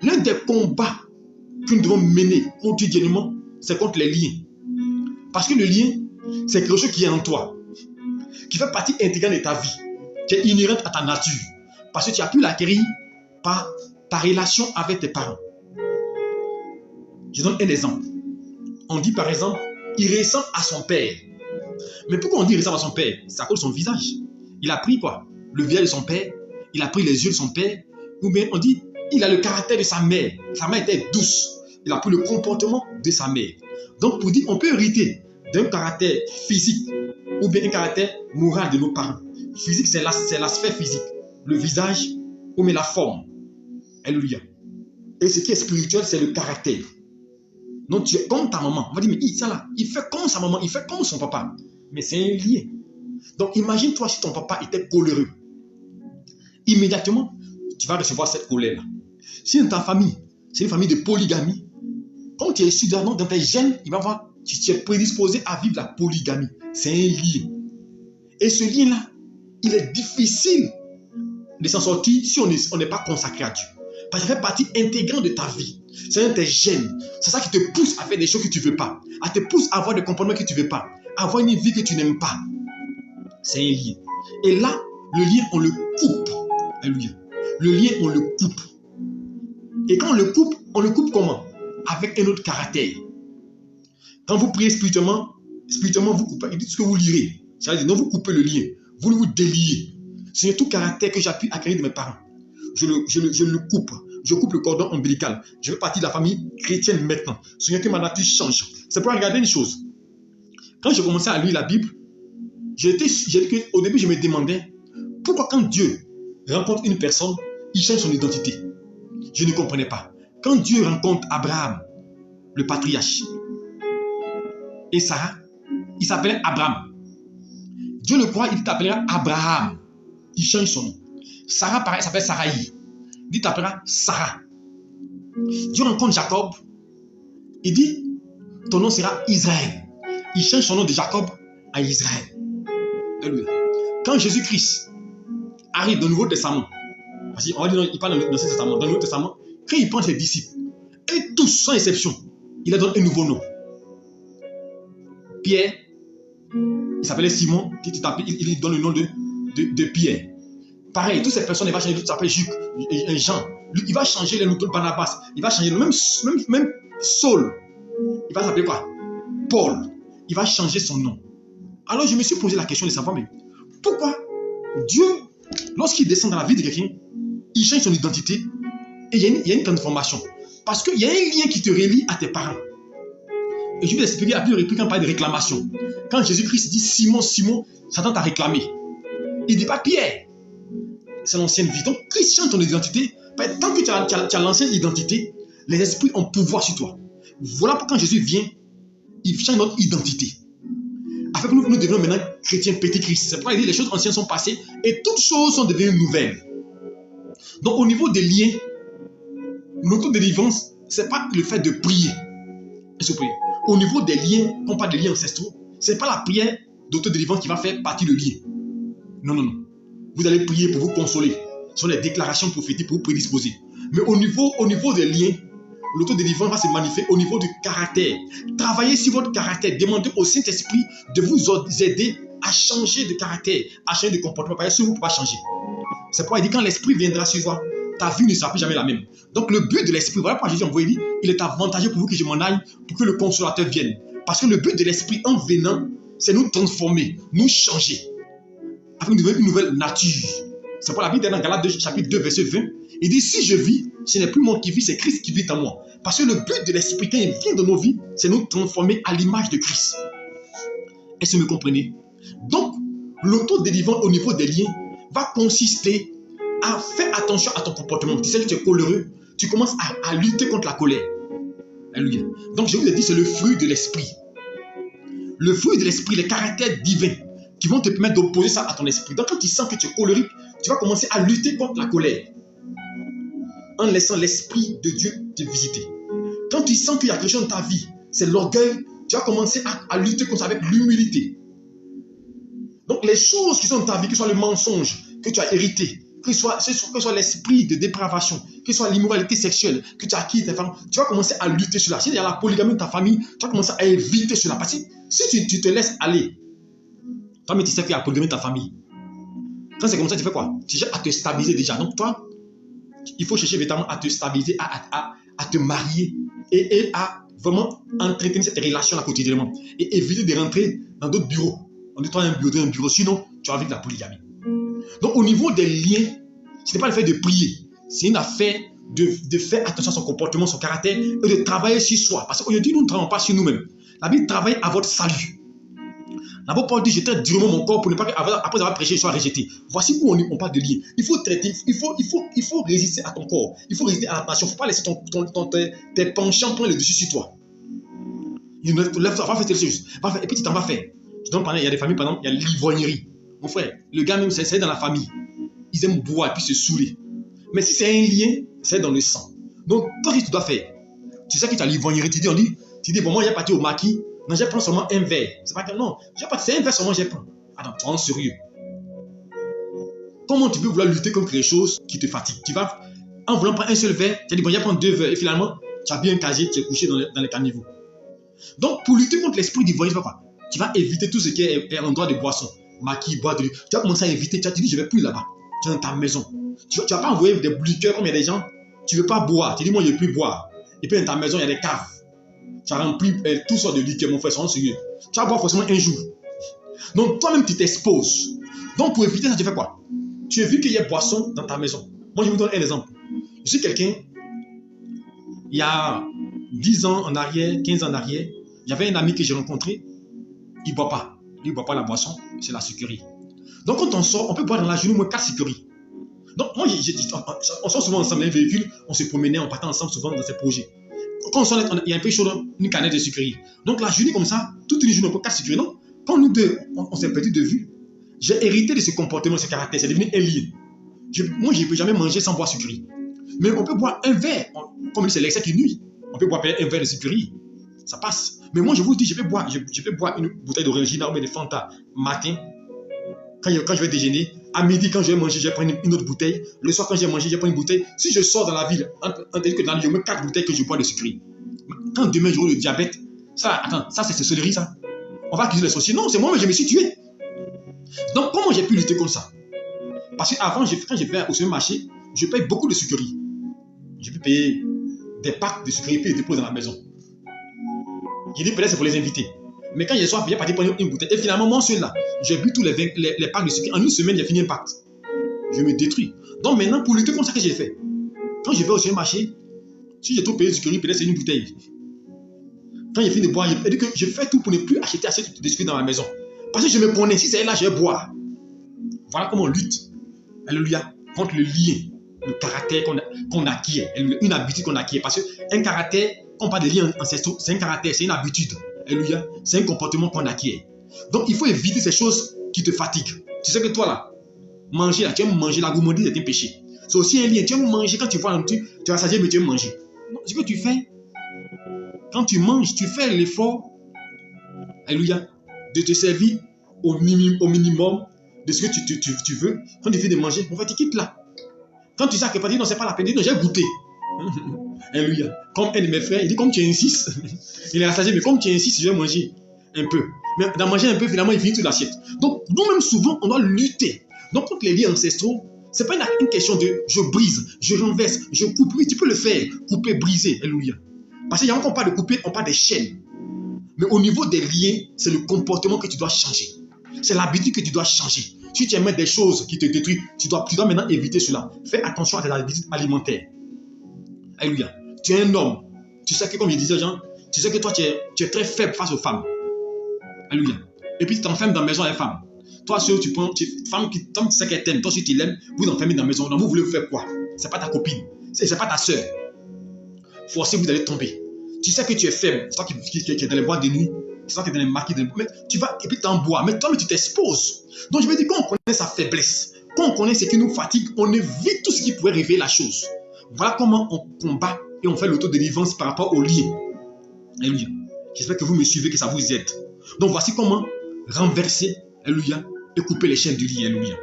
l'un des combats que nous devons mener quotidiennement, c'est contre les liens. Parce que le lien, c'est quelque chose qui est en toi, qui fait partie intégrante de ta vie, qui est inhérente à ta nature. Parce que tu as pu l'acquérir par ta relation avec tes parents. Je donne un exemple. On dit par exemple, il ressemble à son père. Mais pourquoi on dit il ressemble à son père? C'est à cause de son visage. Il a pris quoi? Le visage de son père, il a pris les yeux de son père, ou bien on dit, il a le caractère de sa mère. Sa mère était douce. Il a pris le comportement de sa mère. Donc pour dire, on peut hériter d'un caractère physique ou bien un caractère moral de nos parents. Physique, c'est la sphère physique. Le visage ou bien la forme. Alléluia. Et ce qui est spirituel, c'est le caractère. Donc tu es comme ta maman. On va dire, mais ça là, il fait comme sa maman, il fait comme son papa. Mais c'est un lien. Donc imagine-toi si ton papa était coléreux. Immédiatement, tu vas recevoir cette colère-là. Si dans ta famille, c'est une famille de polygamie, quand tu es issu dans tes gènes, il va voir, tu es prédisposé à vivre la polygamie. C'est un lien. Et ce lien-là, il est difficile de s'en sortir si on n'est pas consacré à Dieu. Parce que ça fait partie intégrante de ta vie. C'est un de tes gènes. C'est ça qui te pousse à faire des choses que tu ne veux pas. À te pousse à avoir des comportements que tu ne veux pas. À avoir une vie que tu n'aimes pas. C'est un lien. Et là, le lien, on le coupe. Alléluia. Le lien, on le coupe. Et quand on le coupe comment? Avec un autre caractère. Quand vous priez spirituellement, vous coupez. Il dit ce que vous lirez. C'est-à-dire, non, vous coupez le lien. Vous vous déliez. C'est tout caractère que j'ai pu acquérir de mes parents. Je le coupe. Je coupe le cordon ombilical. Je fais partie de la famille chrétienne maintenant. Seigneur, que ma nature change. C'est pour regarder une chose. Quand j'ai commencé à lire la Bible, au début, je me demandais pourquoi quand Dieu rencontre une personne, il change son identité. Je ne comprenais pas. Quand Dieu rencontre Abraham, le patriarche, et Sarah, il s'appelait Abraham. Dieu le croit, il t'appellera Abraham. Il change son nom. Sarah, pareil, s'appelle Saraï. Il t'appellera Sarah. Dieu rencontre Jacob. Il dit, ton nom sera Israël. Il change son nom de Jacob à Israël. Quand Jésus-Christ arrive dans le Nouveau Testament, parce qu'on va dire, il parle dans l'Ancien Testament, dans le Nouveau Testament, quand il prend ses disciples, et tous, sans exception, il leur donne un nouveau nom. Pierre, il s'appelait Simon, il lui donne le nom de Pierre. Pareil, toutes ces personnes, il va changer, il s'appelle Jean. Il va changer les noms de Barnabas. Il va changer le même Saul. Il va s'appeler quoi? Paul. Il va changer son nom. Alors je me suis posé la question de savoir, mais pourquoi Dieu, lorsqu'il descend dans la vie de quelqu'un, il change son identité et il y a une transformation. Parce qu'il y a un lien qui te relie à tes parents. Et je vais expliquer à plus de reprises quand on parle de réclamation. Quand Jésus-Christ dit Simon, Simon, Satan t'a réclamé. Il ne dit pas Pierre. C'est l'ancienne vie. Donc, Christ change ton identité. Tant que tu as l'ancienne identité, les esprits ont pouvoir sur toi. Voilà pourquoi quand Jésus vient, il change notre identité. Afin que nous devenions maintenant chrétiens petit Christ. C'est pourquoi il dit les choses anciennes sont passées et toutes choses sont devenues nouvelles. Donc, au niveau des liens, notre délivrance, ce n'est pas le fait de prier. Au niveau des liens, quand on parle des liens ancestraux, ce n'est pas la prière d'autodélivrance qui va faire partie du lien. Non, non, non. Vous allez prier pour vous consoler. Ce sont des déclarations prophétiques pour vous prédisposer. Mais au niveau des liens, l'autodélivrance va se manifester au niveau du caractère. Travaillez sur votre caractère. Demandez au Saint-Esprit de vous aider à changer de caractère, à changer de comportement. Parce que vous ne pouvez pas changer. C'est pourquoi il dit quand l'Esprit viendra sur toi, ta vie ne sera plus jamais la même. Donc le but de l'Esprit, voilà pourquoi Jésus envoie, il dit, il est avantageux pour vous que je m'en aille, pour que le Consolateur vienne. Parce que le but de l'Esprit en venant, c'est nous transformer, nous changer, afin de devenir une nouvelle nature. C'est pour la Bible dans Galates 2, chapitre 2, verset 20. Il dit, si je vis, ce n'est plus moi qui vis, c'est Christ qui vit en moi. Parce que le but de l'Esprit, quand il vient dans nos vies, c'est nous transformer à l'image de Christ. Est-ce que vous me comprenez? Donc, l'autodélivrance au niveau des liens va consister à faire attention à ton comportement. Tu sais que tu es coléreux, tu commences à lutter contre la colère. Alléluia. Donc, je vous ai dit, c'est le fruit de l'Esprit. Le fruit de l'Esprit, les caractères divins qui vont te permettre d'opposer ça à ton esprit. Donc, quand tu sens que tu es colérique, tu vas commencer à lutter contre la colère en laissant l'Esprit de Dieu te visiter. Quand tu sens qu'il y a quelque chose dans ta vie, c'est l'orgueil, tu vas commencer à lutter contre ça avec l'humilité. Donc, les choses qui sont dans ta vie, que ce soit le mensonge que tu as hérité, que ce soit l'esprit de dépravation, que ce soit l'immoralité sexuelle que tu as acquis tes femmes, tu vas commencer à lutter sur cela. S'il y a la polygamie de ta famille, tu vas commencer à éviter cela. Parce que si tu te laisses aller, toi, mais tu sais qu'il y a la polygamie de ta famille. Quand c'est comme ça, tu fais quoi? Tu cherches à te stabiliser déjà. Donc, toi, il faut chercher véritablement à te stabiliser, à te marier et à vraiment entretenir cette relation-là quotidiennement et éviter de rentrer dans d'autres bureaux. On dit toi un bureau, sinon tu vas vivre la polygamie. Donc au niveau des liens, ce n'est pas le fait de prier, c'est une affaire de faire attention à son comportement, son caractère et de travailler sur soi. Parce qu'aujourd'hui, nous ne travaillons pas sur nous-mêmes. La Bible travaille à votre salut. D'abord, Paul dit, je traite durement mon corps pour ne pas qu'après avoir prêché, je sois rejeté. Voici où on parle de lien. Il faut traiter, il faut résister à ton corps. Il faut résister à la passion. Il ne faut pas laisser tes penchants prendre le dessus sur toi. Lève-toi, va faire telle chose. Et puis tu t'en vas faire. Je donne il y a des familles, par exemple, il y a l'ivrognerie. Mon frère, le gars même, c'est dans la famille. Ils aiment boire et puis se saouler. Mais si c'est un lien, c'est dans le sang. Donc, toi, qu'est-ce que tu dois faire? Tu sais que tu as l'ivrognerie. Tu dis, bon, moi, j'ai parti au maquis. Non, je prends seulement un verre. C'est pas que non. C'est un verre seulement, je prends. Attends, tu es en sérieux. Comment tu peux vouloir lutter contre quelque chose qui te fatigue? Tu vas, en voulant prendre un seul verre, tu as dit, bon, je vais prendre 2 verres. Et finalement, tu as bien casier, tu es couché dans les caniveaux. Donc, pour lutter contre l'esprit d'ivrognerie, tu vas éviter tout ce qui est endroit de boisson. Maquis, boire de l'eau. Tu vas commencer à éviter. Tu vas te dire, je ne vais plus là-bas. Tu es dans ta maison. Tu ne vas pas envoyer des liqueurs comme il y a des gens. Tu ne veux pas boire. Tu dis, moi, je ne veux plus boire. Et puis, dans ta maison, il y a des caves. Tu as rempli tout sortes de liqueurs, mon frère, soyons sérieux. Tu vas boire forcément un jour. Donc, toi-même, tu t'exposes. Donc, pour éviter ça, tu fais quoi? Tu évites qu'il y ait boisson dans ta maison. Moi, je vous donne un exemple. Je suis quelqu'un, il y a 10 ans en arrière, 15 ans en arrière, j'avais un ami que j'ai rencontré, il ne boit pas. Il ne boit pas la boisson, c'est la sucrerie. Donc, quand on sort, on peut boire dans la journée au moins 4 sucreries. Donc, moi, on sort souvent ensemble dans un véhicule, on se promenait, on partait ensemble souvent dans ces projets. Quand on sort, il y a un peu chaud, une canette de sucrerie. Donc, la journée comme ça, toute une journée, on peut 4 sucreries. Donc, quand nous deux, on s'est perdu de vue, j'ai hérité de ce comportement, de ce caractère, c'est devenu un lien. Moi, je ne peux jamais manger sans boire sucrerie. Mais on peut boire un verre, comme c'est l'excès qui nuit. On peut boire un verre de sucrerie. Ça passe. Mais moi, je vous dis, je peux boire une bouteille d'Orangina ou de Fanta matin, quand je vais déjeuner. À midi, quand je vais manger, je vais prendre une autre bouteille. Le soir, quand je vais manger, je vais prendre une bouteille. Si je sors dans la ville, que dans la ville, je mets 4 bouteilles que je bois de sucrerie. Quand demain, j'aurai le diabète, ça c'est sorcellerie, ça. On va accuser les sorciers. Non, c'est moi, mais je me suis tué. Donc, comment j'ai pu lutter contre ça? Parce qu'avant, quand je vais au supermarché, je paye beaucoup de sucreries. Je peux payer des packs de sucreries et puis les déposer dans la maison. J'ai dit peut-être c'est pour les inviter. Mais quand j'ai soif, j'ai parti prendre une bouteille. Et finalement, moi, celui-là, j'ai bu tous les packs de sucre. En une semaine, j'ai fini un pacte. Je me détruis. Donc maintenant, pour lutter contre ça que j'ai fait, quand je vais au supermarché, si j'ai trop payé de sucreries, peut-être c'est une bouteille. Quand j'ai fini de boire, je fais tout pour ne plus acheter assez de sucreries dans ma maison. Parce que je me connais, si c'est là, je vais boire. Voilà comment on lutte. Alléluia. Contre le lien, le caractère qu'on acquiert, une habitude qu'on acquiert. Parce qu'un caractère, quand on parle de liens ancestraux, c'est un caractère, c'est une habitude. Alléluia. C'est un comportement qu'on acquiert. Donc, il faut éviter ces choses qui te fatiguent. Tu sais que toi, là, manger, là, tu aimes manger, la gourmandise est un péché. C'est aussi un lien. Tu aimes manger, quand tu vois la nourriture, tu vas s'agir, mais tu aimes manger. Donc, ce que tu fais, quand tu manges, tu fais l'effort, alléluia, de te servir au minimum de ce que tu veux. Quand tu fais de manger, on va te quitter là. Quand tu sais que pas, non, c'est pas la peine, dis non, j'ai goûté. Alléluia. Comme un de mes frères, il dit comme tu insistes, il est rassasié, mais comme tu insistes, je vais manger un peu. Mais d'en manger un peu, finalement, il finit toute l'assiette. Donc, nous-mêmes, souvent, on doit lutter. Donc, contre les liens ancestraux, ce n'est pas une question de je brise, je renverse, je coupe. Oui, tu peux le faire, couper, briser. Alléluia. Parce qu'il y a encore pas de couper, on parle des chaînes. Mais au niveau des liens, c'est le comportement que tu dois changer. C'est l'habitude que tu dois changer. Si tu aimes des choses qui te détruisent, tu dois maintenant éviter cela. Fais attention à tes habitudes alimentaires. Alléluia. Tu es un homme. Tu sais que, comme je disais aux gens, tu sais que toi, tu es très faible face aux femmes. Alléluia. Et puis, tu t'enfermes dans la maison avec les femmes. Toi, si tu prends une femme qui tu sais qu'elle t'aime, toi, si tu l'aimes, vous enfermez dans la maison. Donc, vous voulez faire quoi? Ce n'est pas ta copine. Ce n'est pas ta soeur. Forcez-vous d'aller tomber. Tu sais que tu es faible. C'est toi qui es dans les bois de nuit. C'est toi qui es dans les maquis de nuit. Mais tu vas, et puis tu es en bois. Mais toi, tu t'exposes. Donc, je veux dire, quand on connaît sa faiblesse, quand on connaît ce qui nous fatigue, on évite tout ce qui pourrait réveiller la chose. Voilà comment on combat et on fait l'autodélivrance par rapport au lien. Alléluia. J'espère que vous me suivez, que ça vous aide. Donc, voici comment renverser, alléluia, et couper les chaînes du lien, alléluia.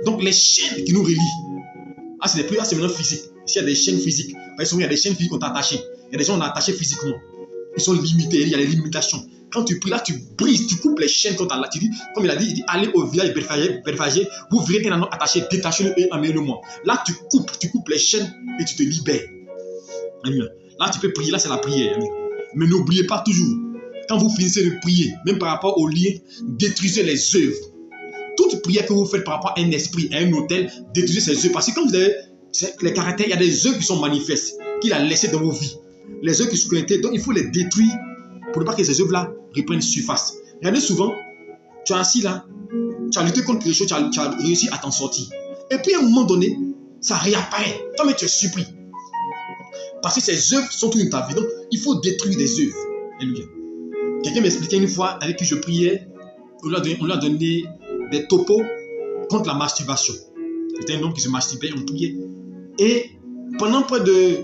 Donc, les chaînes qui nous relient. Ah, c'est maintenant physique. S'il y a des chaînes physiques, par exemple, il y a des chaînes physiques qu'on t'a attachées. Il y a des gens qu'on a attachés physiquement. Ils sont limités, il y a des limitations. Quand tu pries là, tu brises, tu coupes les chaînes qu'on t'a là. Tu dis, comme il dit, allez au village Bethphagée, vous verrez un anneau attaché, détachez-le et amenez-le-moi. Là, tu coupes les chaînes et tu te libères. Là, tu peux prier, là, c'est la prière. Mais n'oubliez pas toujours, quand vous finissez de prier, même par rapport au lien, détruisez les œuvres. Toute prière que vous faites par rapport à un esprit, à un hôtel, détruisez ces œuvres. Parce que quand vous avez les caractères, il y a des œuvres qui sont manifestes, qu'il a laissées dans vos vies. Les œuvres qui sont connectées, donc il faut les détruire pour ne pas que ces œuvres-là reprennent surface. Regardez souvent, tu es assis là, tu as lutté contre quelque chose, tu as réussi à t'en sortir. Et puis à un moment donné, ça réapparaît. Toi, mais tu es surpris. Parce que ces œuvres sont toutes dans ta vie. Donc, il faut détruire des œuvres. Alléluia. Quelqu'un m'expliquait une fois avec qui je priais, on lui a donné des topos contre la masturbation. C'était un homme qui se masturbait, on priait. Et pendant près de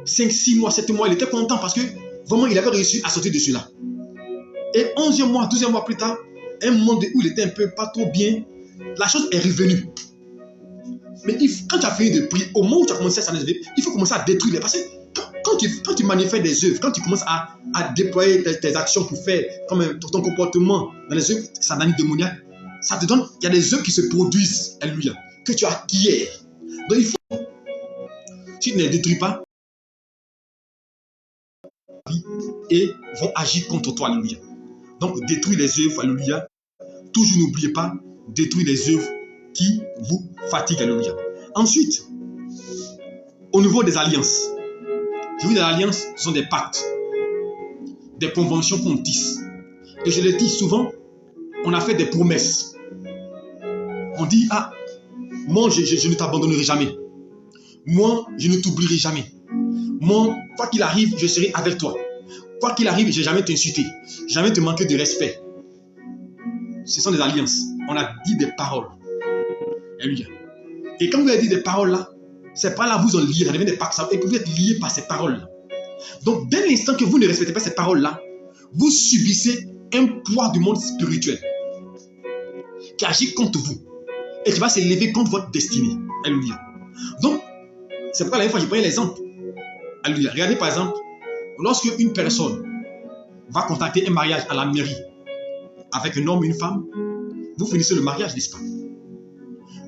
5, 6 mois, 7 mois, il était content parce que vraiment, il avait réussi à sortir de cela. Et 11e mois, 12e mois plus tard, un moment où il était un peu pas trop bien, la chose est revenue. Mais quand tu as fini de prier, au moment où tu as commencé à s'enlever, il faut commencer à détruire. Parce que quand tu manifestes des œuvres, quand tu commences à déployer tes actions pour faire comme ton comportement dans les œuvres sataniques démoniaques, ça te donne, il y a des œuvres qui se produisent, alléluia, que tu acquiers. Donc il faut, si tu ne les détruis pas, et vont agir contre toi, alléluia. Donc détruire les œuvres, alléluia. Toujours n'oubliez pas, détruire les œuvres qui vous fatiguent, alléluia. Ensuite, au niveau des alliances, je vous dis, les alliances sont des pactes, des conventions qu'on tisse. Et je le dis souvent, on a fait des promesses. On dit, ah, moi, je ne t'abandonnerai jamais. Moi, je ne t'oublierai jamais. Moi, quoi qu'il arrive, je serai avec toi. Quoi qu'il arrive, je ne vais jamais t'insulter. Jamais te manquer de respect. Ce sont des alliances. On a dit des paroles. Alléluia. Et quand vous avez dit des paroles là, ces paroles là vous ont lié, ça devient des pactes, et vous êtes liés par ces paroles là. Donc, dès l'instant que vous ne respectez pas ces paroles là, vous subissez un poids du monde spirituel qui agit contre vous et qui va s'élever contre votre destinée. Alléluia. Donc, c'est pourquoi la dernière fois, je prenais l'exemple. Alléluia. Regardez par exemple, lorsque une personne va contacter un mariage à la mairie avec un homme et une femme, vous finissez le mariage, n'est-ce pas?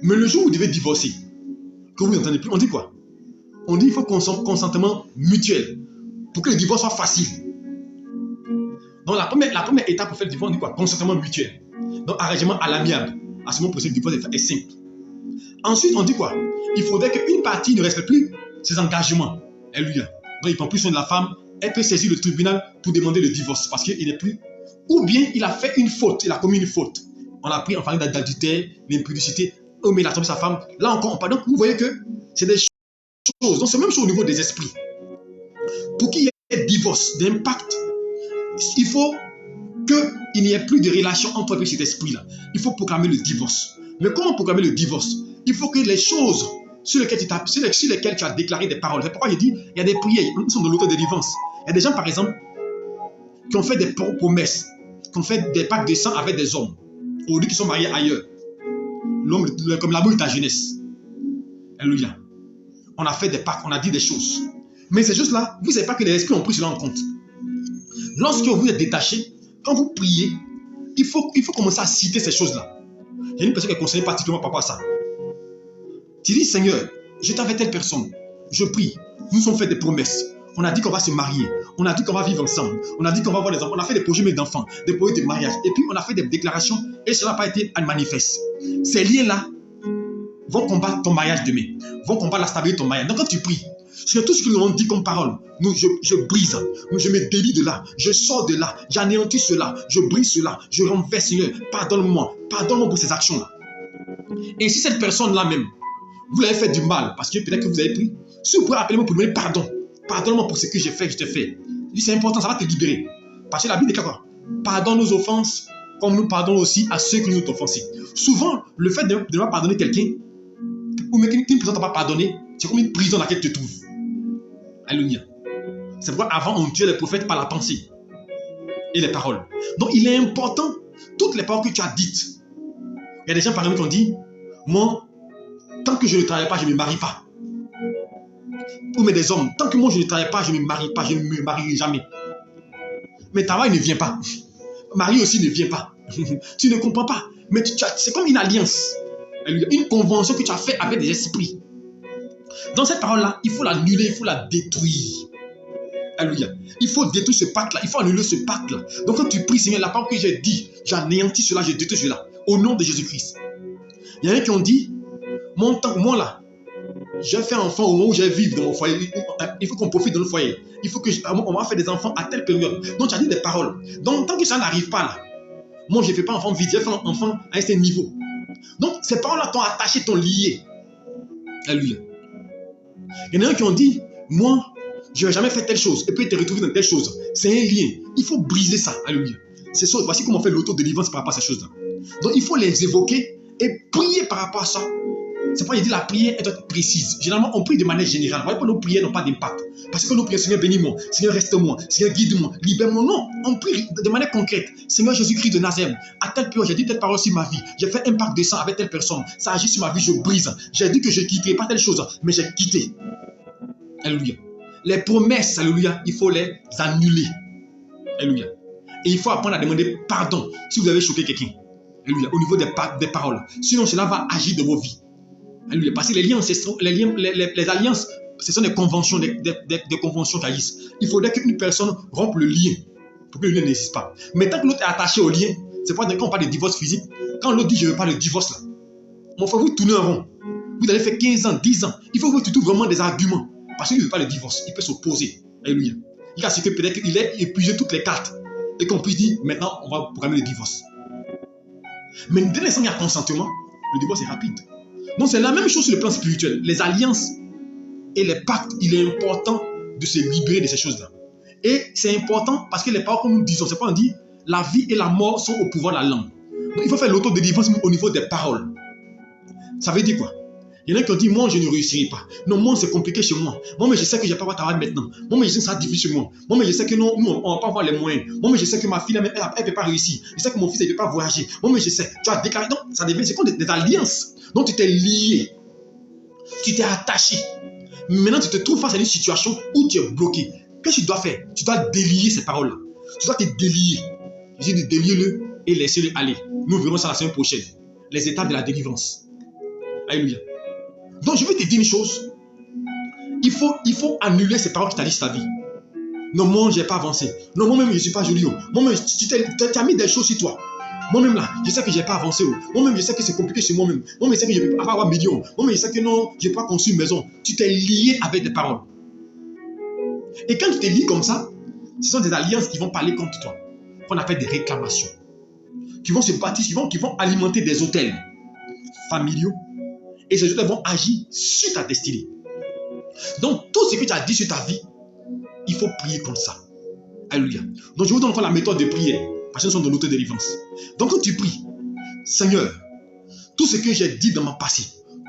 Mais le jour où vous devez divorcer, que vous n'entendez plus, on dit quoi? On dit qu'il faut consentement mutuel pour que le divorce soit facile. Donc la première étape pour faire le divorce, on dit quoi? Consentement mutuel. Donc arrangement à l'amiable. À ce moment, le divorce est simple. Ensuite, on dit quoi? Il faudrait qu'une partie ne respecte plus ses engagements. Alléluia. Donc il prend plus soin de la femme. Elle peut saisir le tribunal pour demander le divorce parce qu'il n'est plus. Ou bien il a fait une faute, il a commis une faute. On l'a pris en parlant d'adultère, d'impudicité. Oh, mais il a trompé sa femme. Là encore, on parle. Donc vous voyez que c'est des choses. Donc c'est même chose au niveau des esprits. Pour qu'il y ait divorce, d'impact, il faut qu'il n'y ait plus de relation entre toi et cet esprit-là. Il faut proclamer le divorce. Mais comment proclamer le divorce? Il faut que les choses sur lesquelles tu as déclaré des paroles. C'est pourquoi je dis, il y a des prières, nous sommes dans l'autodélivrance. Il y a des gens, par exemple, qui ont fait des promesses, qui ont fait des pactes de sang avec des hommes, aujourd'hui qui sont mariés ailleurs. L'homme, comme l'amour de ta jeunesse. Alléluia. On a fait des pactes, on a dit des choses. Mais c'est juste là, vous ne savez pas que les esprits ont pris cela en compte. Lorsque vous êtes détaché, quand vous priez, il faut commencer à citer ces choses-là. Il y a une personne qui est concernée particulièrement par rapport à ça. Tu dis, Seigneur, j'étais avec telle personne, je prie, nous nous sommes fait des promesses. On a dit qu'on va se marier, on a dit qu'on va vivre ensemble, on a dit qu'on va avoir des enfants, on a fait des projets d'enfants, des projets de mariage, et puis on a fait des déclarations et cela n'a pas été manifeste. Ces liens-là vont combattre ton mariage demain, vont combattre la stabilité de ton mariage. Donc quand tu pries, sur tout ce que nous avons dit comme parole, je brise, je me délie de là, je sors de là, j'anéantis cela, je brise cela, je renverse, Seigneur, pardonne-moi pour ces actions-là. Et si cette personne-là même, vous l'avez fait du mal, parce que peut-être que vous avez pris, si vous pouvez appeler moi pour me demander pardon, pardonne-moi pour ce que j'ai fait, que je t'ai fait. C'est important, ça va te libérer. Parce que la Bible déclare, pardonne nos offenses, comme nous pardonnons aussi à ceux qui nous ont offensés. Souvent, le fait de ne pas pardonner quelqu'un, ou même qu'une personne ne t'a pas pardonné, c'est comme une prison dans laquelle tu te trouves. Alléluia. C'est pourquoi avant, on tuait les prophètes par la pensée et les paroles. Donc, il est important, toutes les paroles que tu as dites. Il y a des gens, par exemple, qui ont dit, moi, tant que je ne travaille pas, je ne me marie pas. Ou mais des hommes, tant que moi je ne travaille pas, je ne me marie pas, je ne me marierai jamais. Mais travail ne vient pas. Mari aussi ne vient pas. Tu ne comprends pas. Mais c'est comme une alliance. Une convention que tu as faite avec des esprits. Dans cette parole-là, il faut l'annuler, il faut la détruire. Alléluia. Il faut détruire ce pacte-là, il faut annuler ce pacte-là. Donc quand tu pries, Seigneur, la parole que j'ai dit, j'anéantis cela, je détruis cela. Au nom de Jésus-Christ. Il y en a qui ont dit, moi là, j'ai fait enfant au moment où je vis dans mon foyer. Il faut qu'on profite de notre foyer. Il faut on va faire des enfants à telle période. Donc tu as dit des paroles. Donc tant que ça n'arrive pas là, moi je ne fais pas enfant vite, je fais enfant à un certain niveau. Donc ces paroles-là t'ont attaché, t'ont lié. Alléluia. Il y en a qui ont dit, moi je n'ai jamais fait telle chose et puis te retrouver dans telle chose. C'est un lien. Il faut briser ça. Alléluia. C'est ça. Voici comment on fait l'auto-délivrance par rapport à ces choses-là. Donc il faut les évoquer et prier par rapport à ça. C'est pourquoi il dit la prière est être précise. Généralement, on prie de manière générale. Voyez pas, nos prières n'ont pas d'impact. Parce que nos prières, Seigneur, bénis-moi. Seigneur, reste-moi. Seigneur, guide-moi. Libère-moi. Non, on prie de manière concrète. Seigneur Jésus-Christ de Nazareth, à telle période, j'ai dit telle parole sur ma vie. J'ai fait un pacte de sang avec telle personne. Ça agit sur ma vie, je brise. J'ai dit que je quitterai pas telle chose, mais j'ai quitté. Alléluia. Les promesses, alléluia, il faut les annuler. Alléluia. Et il faut apprendre à demander pardon si vous avez choqué quelqu'un. Alléluia. Au niveau des paroles. Sinon, cela va agir dans vos vies. Alléluia. Parce que les liens ancestraux, les alliances, ce sont des conventions, des conventions qui agissent. Il faudrait qu'une personne rompe le lien pour que le lien n'existe pas. Mais tant que l'autre est attaché au lien, c'est pas quand on parle de divorce physique. Quand l'autre dit je ne veux pas le divorce là, mon frère, vous tournez en rond. Vous allez faire 15 ans, 10 ans. Il faut que tu trouves vraiment des arguments. Parce qu'il ne veut pas le divorce. Il peut s'opposer. Alléluia. Il a ce que peut-être qu'il ait épuisé toutes les cartes. Et qu'on puisse dire maintenant on va programmer le divorce. Mais dès l'instant qu'il y a consentement, le divorce est rapide. Donc c'est la même chose sur le plan spirituel. Les alliances et les pactes, il est important de se libérer de ces choses-là. Et c'est important parce que les paroles, comme nous disons, c'est pas on dit la vie et la mort sont au pouvoir de la langue. Donc il faut faire l'auto-délivrance au niveau des paroles. Ça veut dire quoi? Il y en a qui ont dit, moi je ne réussirai pas. Non, moi c'est compliqué chez moi. Moi mais je sais que je n'ai pas de travail maintenant. Moi mais je sais que ça sera difficile chez moi. Moi mais je sais que nous on ne va pas avoir les moyens. Moi mais je sais que ma fille elle ne peut pas réussir. Je sais que mon fils ne peut pas voyager. Moi mais je sais. Tu as déclaré. Donc ça devient, c'est comme des alliances. Donc tu t'es lié. Tu t'es attaché. Maintenant tu te trouves face à une situation où tu es bloqué. Qu'est-ce que tu dois faire? Tu dois délier ces paroles-là. Tu dois te délier. Je dis délier-le et laissez-le aller. Nous verrons ça la semaine prochaine. Les étapes de la délivrance. Alléluia. Donc je vais te dire une chose. Il faut annuler ces paroles qui t'a dit sur ta vie. Non, moi je n'ai pas avancé. Non, moi-même je ne suis pas joli. Moi-même tu as mis des choses sur toi. Moi-même là, je sais que je n'ai pas avancé. Moi-même je sais que c'est compliqué sur moi-même. Moi-même je sais que je ne peux pas avoir millions. Moi-même je sais que non, je n'ai pas construit une maison. Tu t'es lié avec des paroles. Et quand tu te lies comme ça, ce sont des alliances qui vont parler contre toi. Qu'on appelle des réclamations. Qui vont se bâtir, qui vont alimenter des hôtels familiaux. Et ces hôtels vont agir sur ta destinée. Donc, tout ce que tu as dit sur ta vie, il faut prier comme ça. Alléluia. Donc, je vous donne encore la méthode de prière. Parce que nous sommes dans l'auto-délivrance. Donc, quand tu pries, Seigneur, tout ce que j'ai dit dans ma passé,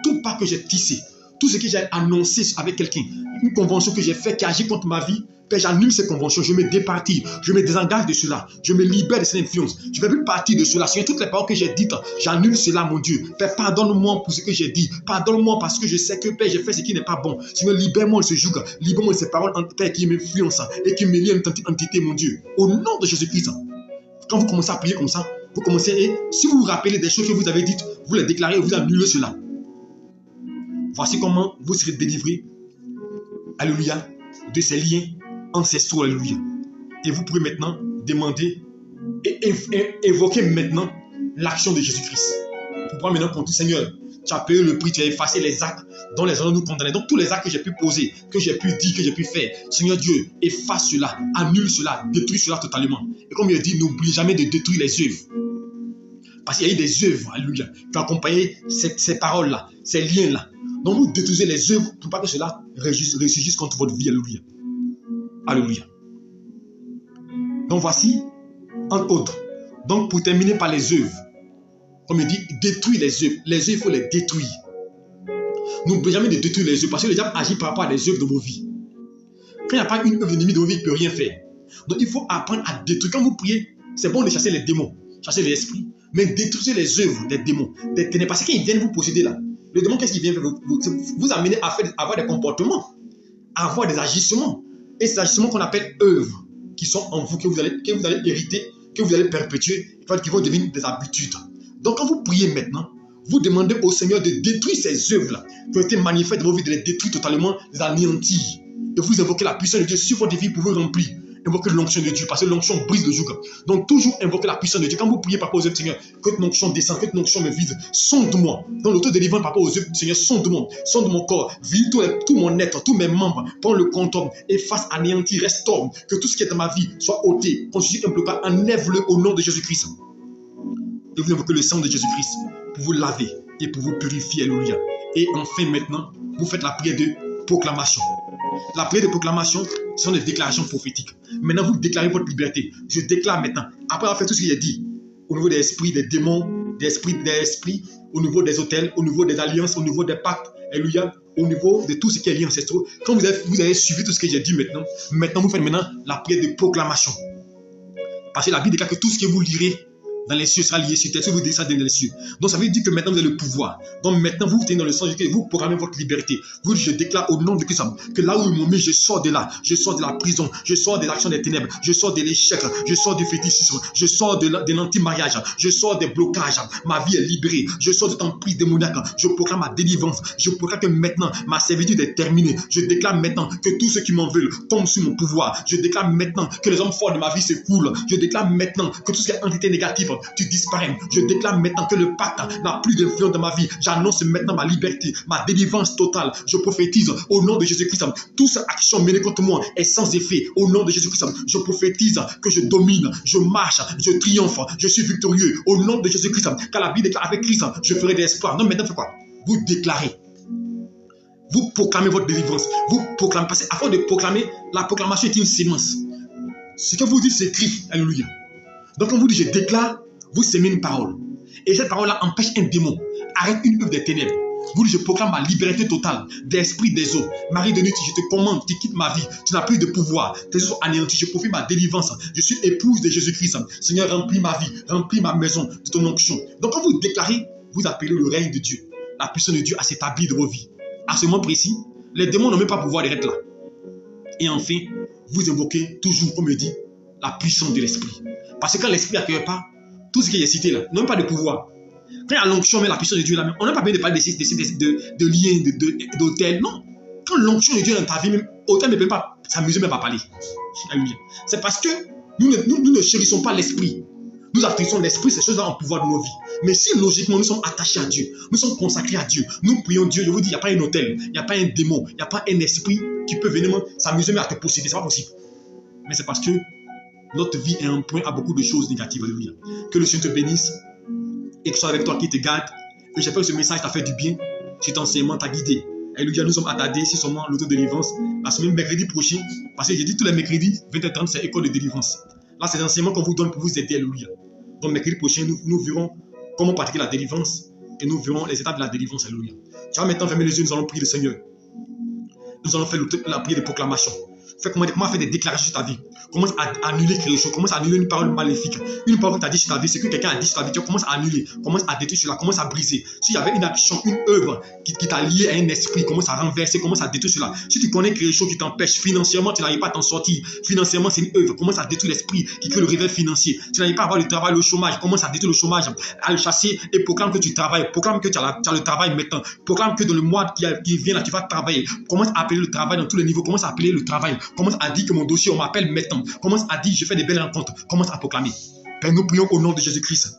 tout pas que j'ai tissé, tout ce que j'ai annoncé avec quelqu'un, une convention que j'ai faite qui agit contre ma vie, Père, j'annule ces conventions, je me départis, je me désengage de cela, je me libère de cette influence, je ne vais plus partir de cela. Seigneur, toutes les paroles que j'ai dites, j'annule cela, mon Dieu. Père, pardonne-moi pour ce que j'ai dit, pardonne-moi parce que je sais que, Père, j'ai fait ce qui n'est pas bon. Seigneur, libère-moi de ce joug, libère-moi de ces paroles, Père, qui m'influencent et qui me lient à une entité, mon Dieu. Au nom de Jésus-Christ, quand vous commencez à prier comme ça, vous commencez, et si vous vous rappelez des choses que vous avez dites, vous les déclarez et vous annulez cela. Voici comment vous serez délivrés, alléluia, de ces liens ancestraux, alléluia. Et vous pouvez maintenant demander et évoquer maintenant l'action de Jésus-Christ. Vous pouvez maintenant compter, Seigneur, tu as payé le prix, tu as effacé les actes dont les hommes nous condamnaient. Donc tous les actes que j'ai pu poser, que j'ai pu dire, que j'ai pu faire, Seigneur Dieu, efface cela, annule cela, détruis cela totalement. Et comme il a dit, n'oublie jamais de détruire les œuvres. Parce qu'il y a eu des œuvres, alléluia, qui ont accompagné ces paroles-là, ces liens-là. Donc vous détruisez les œuvres pour pas que cela ressurgisse contre votre vie, alléluia. Alléluia. Donc voici, entre autres. Donc pour terminer par les œuvres, comme il dit, détruire les œuvres. Les œuvres, il faut les détruire. N'oubliez jamais de détruire les œuvres, parce que le diable agit par rapport à les œuvres de vos vies. Quand il n'y a pas une œuvre ennemie de vos vies, il ne peut rien faire. Donc il faut apprendre à détruire. Quand vous priez, c'est bon de chasser les démons, chasser les esprits, mais détruisez les œuvres des démons, des ténèbres. Parce qu'ils viennent vous posséder là. Le démon, qu'est-ce qu'il vient vous amener à avoir des comportements, à avoir des agissements. Et ces agissements qu'on appelle œuvres, qui sont en vous, que vous allez hériter, que vous allez perpétuer, qui vont devenir des habitudes. Donc quand vous priez maintenant, vous demandez au Seigneur de détruire ces œuvres-là, qui ont été manifestes dans vos vies, de les détruire totalement, de les anéantir. Et vous invoquez la puissance de Dieu sur votre vie pour vous remplir. Invoquez l'onction de Dieu, parce que l'onction brise le joug. Donc toujours invoquez la puissance de Dieu. Quand vous priez par rapport aux œuvres, Seigneur, que l'onction descende, que l'onction me vise, sonde-moi. Dans l'auto-délivrance par rapport aux œuvres, Seigneur, sonde-moi, sonde mon corps, vide tout mon être, tous mes membres, prends le contrôle, efface, anéantis, restaure, que tout ce qui est dans ma vie soit ôté, constitue un bloc, enlève-le au nom de Jésus-Christ. Et vous invoquez le sang de Jésus-Christ pour vous laver et pour vous purifier, alléluia. Et enfin maintenant, vous faites la prière de proclamation. La prière de proclamation, ce sont des déclarations prophétiques. Maintenant, vous déclarez votre liberté. Je déclare maintenant, après avoir fait tout ce que j'ai dit, au niveau des esprits, des démons, des esprits, au niveau des hôtels, au niveau des alliances, au niveau des pactes, alléluia, au niveau de tout ce qui est lié ancestraux. Quand vous avez suivi tout ce que j'ai dit maintenant vous faites maintenant la prière de proclamation. Parce que la Bible déclare que tout ce que vous lirez dans les cieux sera lié sur terre, si vous descendez dans les cieux. Donc ça veut dire que maintenant vous avez le pouvoir. Donc maintenant vous tenez dans le sang de Christ, vous programmez votre liberté. Vous dites, je déclare au nom de Christ que là où ils m'ont mis, je sors de là. Je sors de la prison, je sors de l'action des ténèbres, je sors de l'échec, je sors du fétichisme, je sors de l'anti-mariage, je sors des blocages. Ma vie est libérée, je sors de l'emprise démoniaque, je proclame ma délivrance, je proclame que maintenant ma servitude est terminée. Je déclare maintenant que tous ceux qui m'en veulent tombent sous mon pouvoir. Je déclare maintenant que les hommes forts de ma vie s'écoulent. Je déclare maintenant que tout ce qui est entité négative, tu disparais. Je déclare maintenant que le pacte n'a plus d'influence dans ma vie. J'annonce maintenant ma liberté, ma délivrance totale. Je prophétise au nom de Jésus-Christ. Toute cette action menée contre moi est sans effet. Au nom de Jésus-Christ, je prophétise que je domine, je marche, je triomphe, je suis victorieux. Au nom de Jésus-Christ, car la Bible déclare avec Christ, je ferai des espoirs. Non, maintenant, faites quoi? Vous déclarez. Vous proclamez votre délivrance. Vous proclamez. Parce qu'avant de proclamer, la proclamation est une sémence. Ce que vous dites s'écrit. Alléluia. Donc, quand vous dites je déclare, vous semez une parole. Et cette parole-là empêche un démon. Arrête une œuvre des ténèbres. Vous dites, je proclame ma liberté totale des esprits des eaux. Marie de nuit, je te commande, tu quittes ma vie. Tu n'as plus de pouvoir. Tes yeux sont anéantis. Je profite ma délivrance. Je suis épouse de Jésus-Christ. Seigneur, remplis ma vie, remplis ma maison de ton onction. Donc, quand vous déclarez, vous appelez le règne de Dieu. La puissance de Dieu à s'établir dans vos vies. À ce moment précis, les démons n'ont même pas pouvoir d'être là. Et enfin, vous invoquez toujours, comme je dis, la puissance de l'esprit. Parce que quand l'esprit n'accueille pas, tout ce qui est cité là, n'ont pas de pouvoir. Quand il y a l'onction, mais la puissance de Dieu là, on n'a pas besoin de parler de liens, d'hôtel. Non. Quand l'onction de Dieu est dans ta vie, même, hôtel ne peut pas s'amuser même à parler. C'est parce que nous ne chérissons pas l'esprit. Nous atteignons l'esprit, ces choses-là ont pouvoir dans nos vies. Mais si logiquement nous sommes attachés à Dieu, nous sommes consacrés à Dieu, nous prions Dieu, je vous dis, il n'y a pas un hôtel, il n'y a pas un démon, il n'y a pas un esprit qui peut venir s'amuser mais à te posséder. Ce n'est pas possible. Mais c'est parce que notre vie est un point à beaucoup de choses négatives. Alléluia. Que le Seigneur te bénisse et que ce soit avec toi qui te garde. Et j'espère que ce message t'a fait du bien. Cet enseignement t'a guidé. Alléluia. Nous sommes attardés sur seulement l'auto-délivrance. La semaine mercredi prochain, parce que j'ai dit tous les mercredis, 20h30, c'est école de délivrance. Là, c'est l'enseignement qu'on vous donne pour vous aider. Alléluia. Donc, mercredi prochain, nous verrons comment pratiquer la délivrance et nous verrons les étapes de la délivrance. Alléluia. Tu vas maintenant fermer les yeux, nous allons prier le Seigneur. Nous allons faire la prière de proclamation. Comment faire des déclarations sur ta vie. Commence à annuler quelque chose. Commence à annuler une parole maléfique. Une parole que tu as dit sur ta vie, c'est que quelqu'un a dit sur ta vie. Tu commences à annuler. Commence à détruire cela. Commence à briser. S'il y avait une action, une œuvre qui t'a lié à un esprit, commence à renverser. Commence à détruire cela. Si tu connais quelque chose qui t'empêche financièrement, tu n'arrives pas à t'en sortir. Financièrement, c'est une œuvre. Commence à détruire l'esprit qui crée le réveil financier. Tu n'arrives pas à avoir le travail, le chômage. Commence à détruire le chômage, à le chasser et proclame que tu travailles. Proclame que tu as le travail maintenant. Proclame que dans le mois qui vient là, tu vas travailler. Commence à appeler le travail dans tous les niveaux. Commence à appeler le travail. Commence à dire que mon dossier, on m'appelle maintenant. Commence à dire, je fais des belles rencontres. Commence à proclamer. Père, nous prions au nom de Jésus-Christ.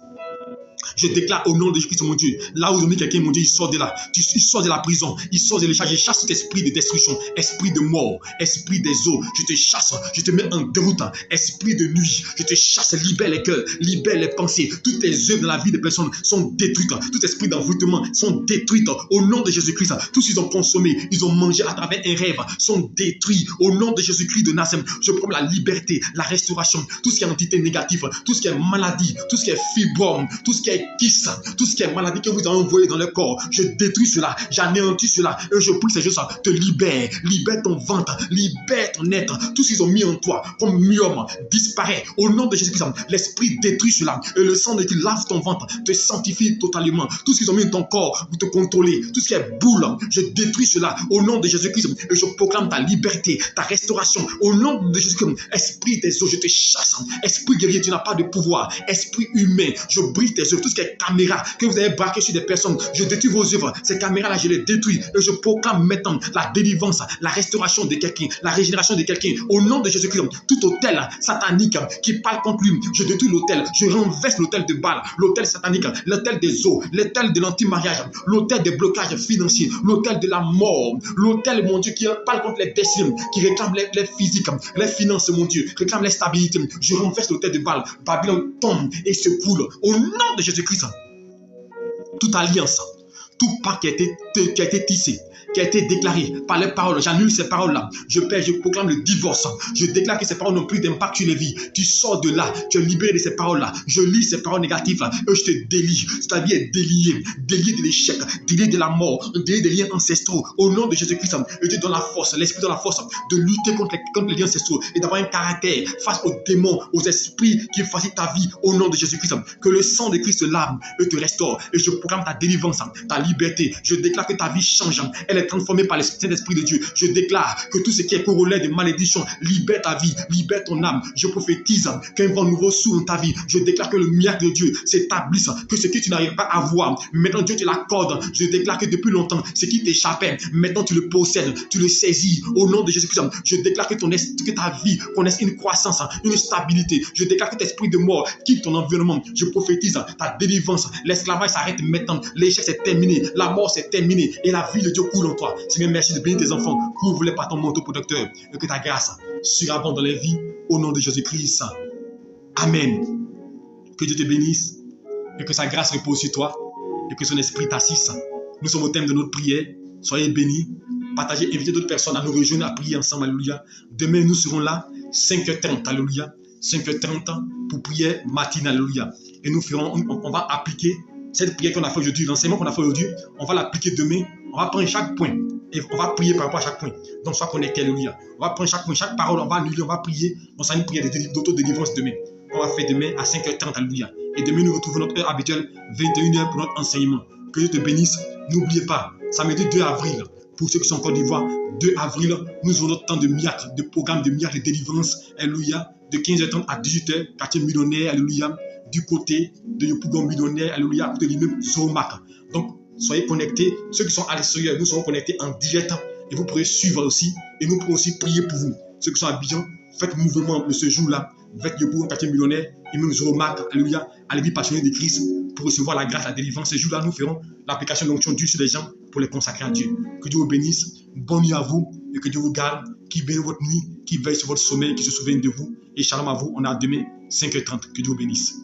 Je déclare au nom de Jésus-Christ, mon Dieu. Là où quelqu'un, mon Dieu, il sort de là. Il sort de la prison. Il sort de l'échange. Je chasse cet esprit de destruction, esprit de mort, esprit des eaux. Je te chasse. Je te mets en déroute. Esprit de nuit. Je te chasse. Libère les cœurs. Libère les pensées. Toutes les œuvres dans la vie des personnes sont détruites. Tout esprit d'envoûtement sont détruites. Au nom de Jésus-Christ. Tous ce qu'ils ont consommé, ils ont mangé à travers un rêve, sont détruits. Au nom de Jésus-Christ de Nazareth, je prends la liberté, la restauration. Tout ce qui est entité négative, tout ce qui est maladie, tout ce qui est fibrome, tout ce qui est kiss, tout ce qui est maladie que vous avez envoyé dans le corps, je détruis cela, j'anéantis cela et je prie que ces choses te libèrent, libère ton ventre, libère ton être, tout ce qu'ils ont mis en toi comme myome disparaît au nom de Jésus-Christ. L'esprit détruit cela et le sang de Christ lave ton ventre, te sanctifie totalement. Tout ce qu'ils ont mis dans ton corps pour te contrôler, tout ce qui est boule, je détruis cela au nom de Jésus-Christ et je proclame ta liberté, ta restauration au nom de Jésus-Christ. Esprit des eaux, je te chasse. Esprit guerrier, tu n'as pas de pouvoir. Esprit humain, je brise tes œuvres. Tout ce qui est caméra que vous avez braqué sur des personnes, je détruis vos œuvres. Ces caméras-là, je les détruis et je proclame maintenant la délivrance, la restauration de quelqu'un, la régénération de quelqu'un au nom de Jésus-Christ. Tout hôtel satanique qui parle contre lui, je détruis l'hôtel, je renverse l'hôtel de Baal, l'hôtel satanique, l'hôtel des eaux, l'hôtel de l'anti-mariage, l'hôtel des blocages financiers, l'hôtel de la mort, l'hôtel, mon Dieu, qui parle contre les destins, qui réclame les physiques, les finances, mon Dieu, réclame les stabilités. Je renverse l'hôtel de Baal. Babylone tombe et se coule au nom de Jésus-Christ. Toute alliance, tout pacte qui a été tissé, qui a été déclaré par les paroles, j'annule ces paroles-là. Je proclame le divorce. Je déclare que ces paroles n'ont plus d'impact sur les vies. Tu sors de là, tu es libéré de ces paroles-là. Je lis ces paroles négatives-là et je te délie. Ta vie est déliée, déliée de l'échec, déliée de la mort, déliée des liens ancestraux. Au nom de Jésus-Christ, et Dieu donne la force, l'esprit donne la force de lutter contre les liens ancestraux et d'avoir un caractère face aux démons, aux esprits qui facilitent ta vie. Au nom de Jésus-Christ, que le sang de Christ lave et te restaure. Et je proclame ta délivrance, ta liberté. Je déclare que ta vie change. Elle est transformée par le Saint-Esprit de Dieu. Je déclare que tout ce qui est corollaire de malédiction libère ta vie, libère ton âme. Je prophétise qu'un vent nouveau s'ouvre dans ta vie. Je déclare que le miracle de Dieu s'établisse, que ce que tu n'arrives pas à voir, maintenant Dieu te l'accorde. Je déclare que depuis longtemps, ce qui t'échappait, maintenant tu le possèdes, tu le saisis. Au nom de Jésus-Christ, je déclare que ta vie connaisse une croissance, une stabilité. Je déclare que ton esprit de mort quitte ton environnement. Je prophétise ta délivrance. L'esclavage s'arrête maintenant. L'échec c'est terminé. La mort c'est terminé. Et la vie de Dieu coule en toi. Seigneur, merci de bénir tes enfants. Couvre-les par ton manteau protecteur. Et que ta grâce surabonde dans les vies. Au nom de Jésus-Christ. Amen. Que Dieu te bénisse. Et que sa grâce repose sur toi. Et que son esprit t'assiste. Nous sommes au thème de notre prière. Soyez bénis. Partagez, invitez d'autres personnes à nous rejoindre à prier ensemble. Alléluia. Demain, nous serons là. 5h30. Alléluia. 5h30 pour prière matinale. Alléluia. Et nous ferons, on va appliquer cette prière qu'on a fait aujourd'hui, l'enseignement qu'on a fait aujourd'hui, on va l'appliquer demain. On va prendre chaque point et on va prier par rapport à chaque point. Donc, sois connecté, alléluia. On va prendre chaque point, chaque parole, on va annuler, on va prier. On s'en une prière d'autodélivrance demain. On va faire demain à 5h30, alléluia. Et demain, nous retrouvons notre heure habituelle, 21h pour notre enseignement. Que Dieu te bénisse. N'oubliez pas, samedi 2 avril, pour ceux qui sont en Côte d'Ivoire, 2 avril, nous aurons notre temps de miracle, de programme de miracle de délivrance, alléluia. De 15h30 à 18h, quartier millionnaire, alléluia. Du côté de Yopougon millionnaire, alléluia, à côté de l'immeuble Zomac. Donc, soyez connectés. Ceux qui sont à l'extérieur, nous serons connectés en direct et vous pourrez suivre aussi. Et nous pourrons aussi prier pour vous. Ceux qui sont à Abidjan, faites mouvement de ce jour-là. Faites Yopougon, quartier millionnaire, immeuble Zomac, alléluia, à l'église passionnée de Christ pour recevoir la grâce, la délivrance. Ce jour-là, nous ferons l'application d'onction Dieu sur les gens pour les consacrer à Dieu. Que Dieu vous bénisse. Bonne nuit à vous et que Dieu vous garde, qui bénisse votre nuit, qui veille sur votre sommeil, qui se souvienne de vous. Et shalom à vous. On a demain 5h30. Que Dieu vous bénisse.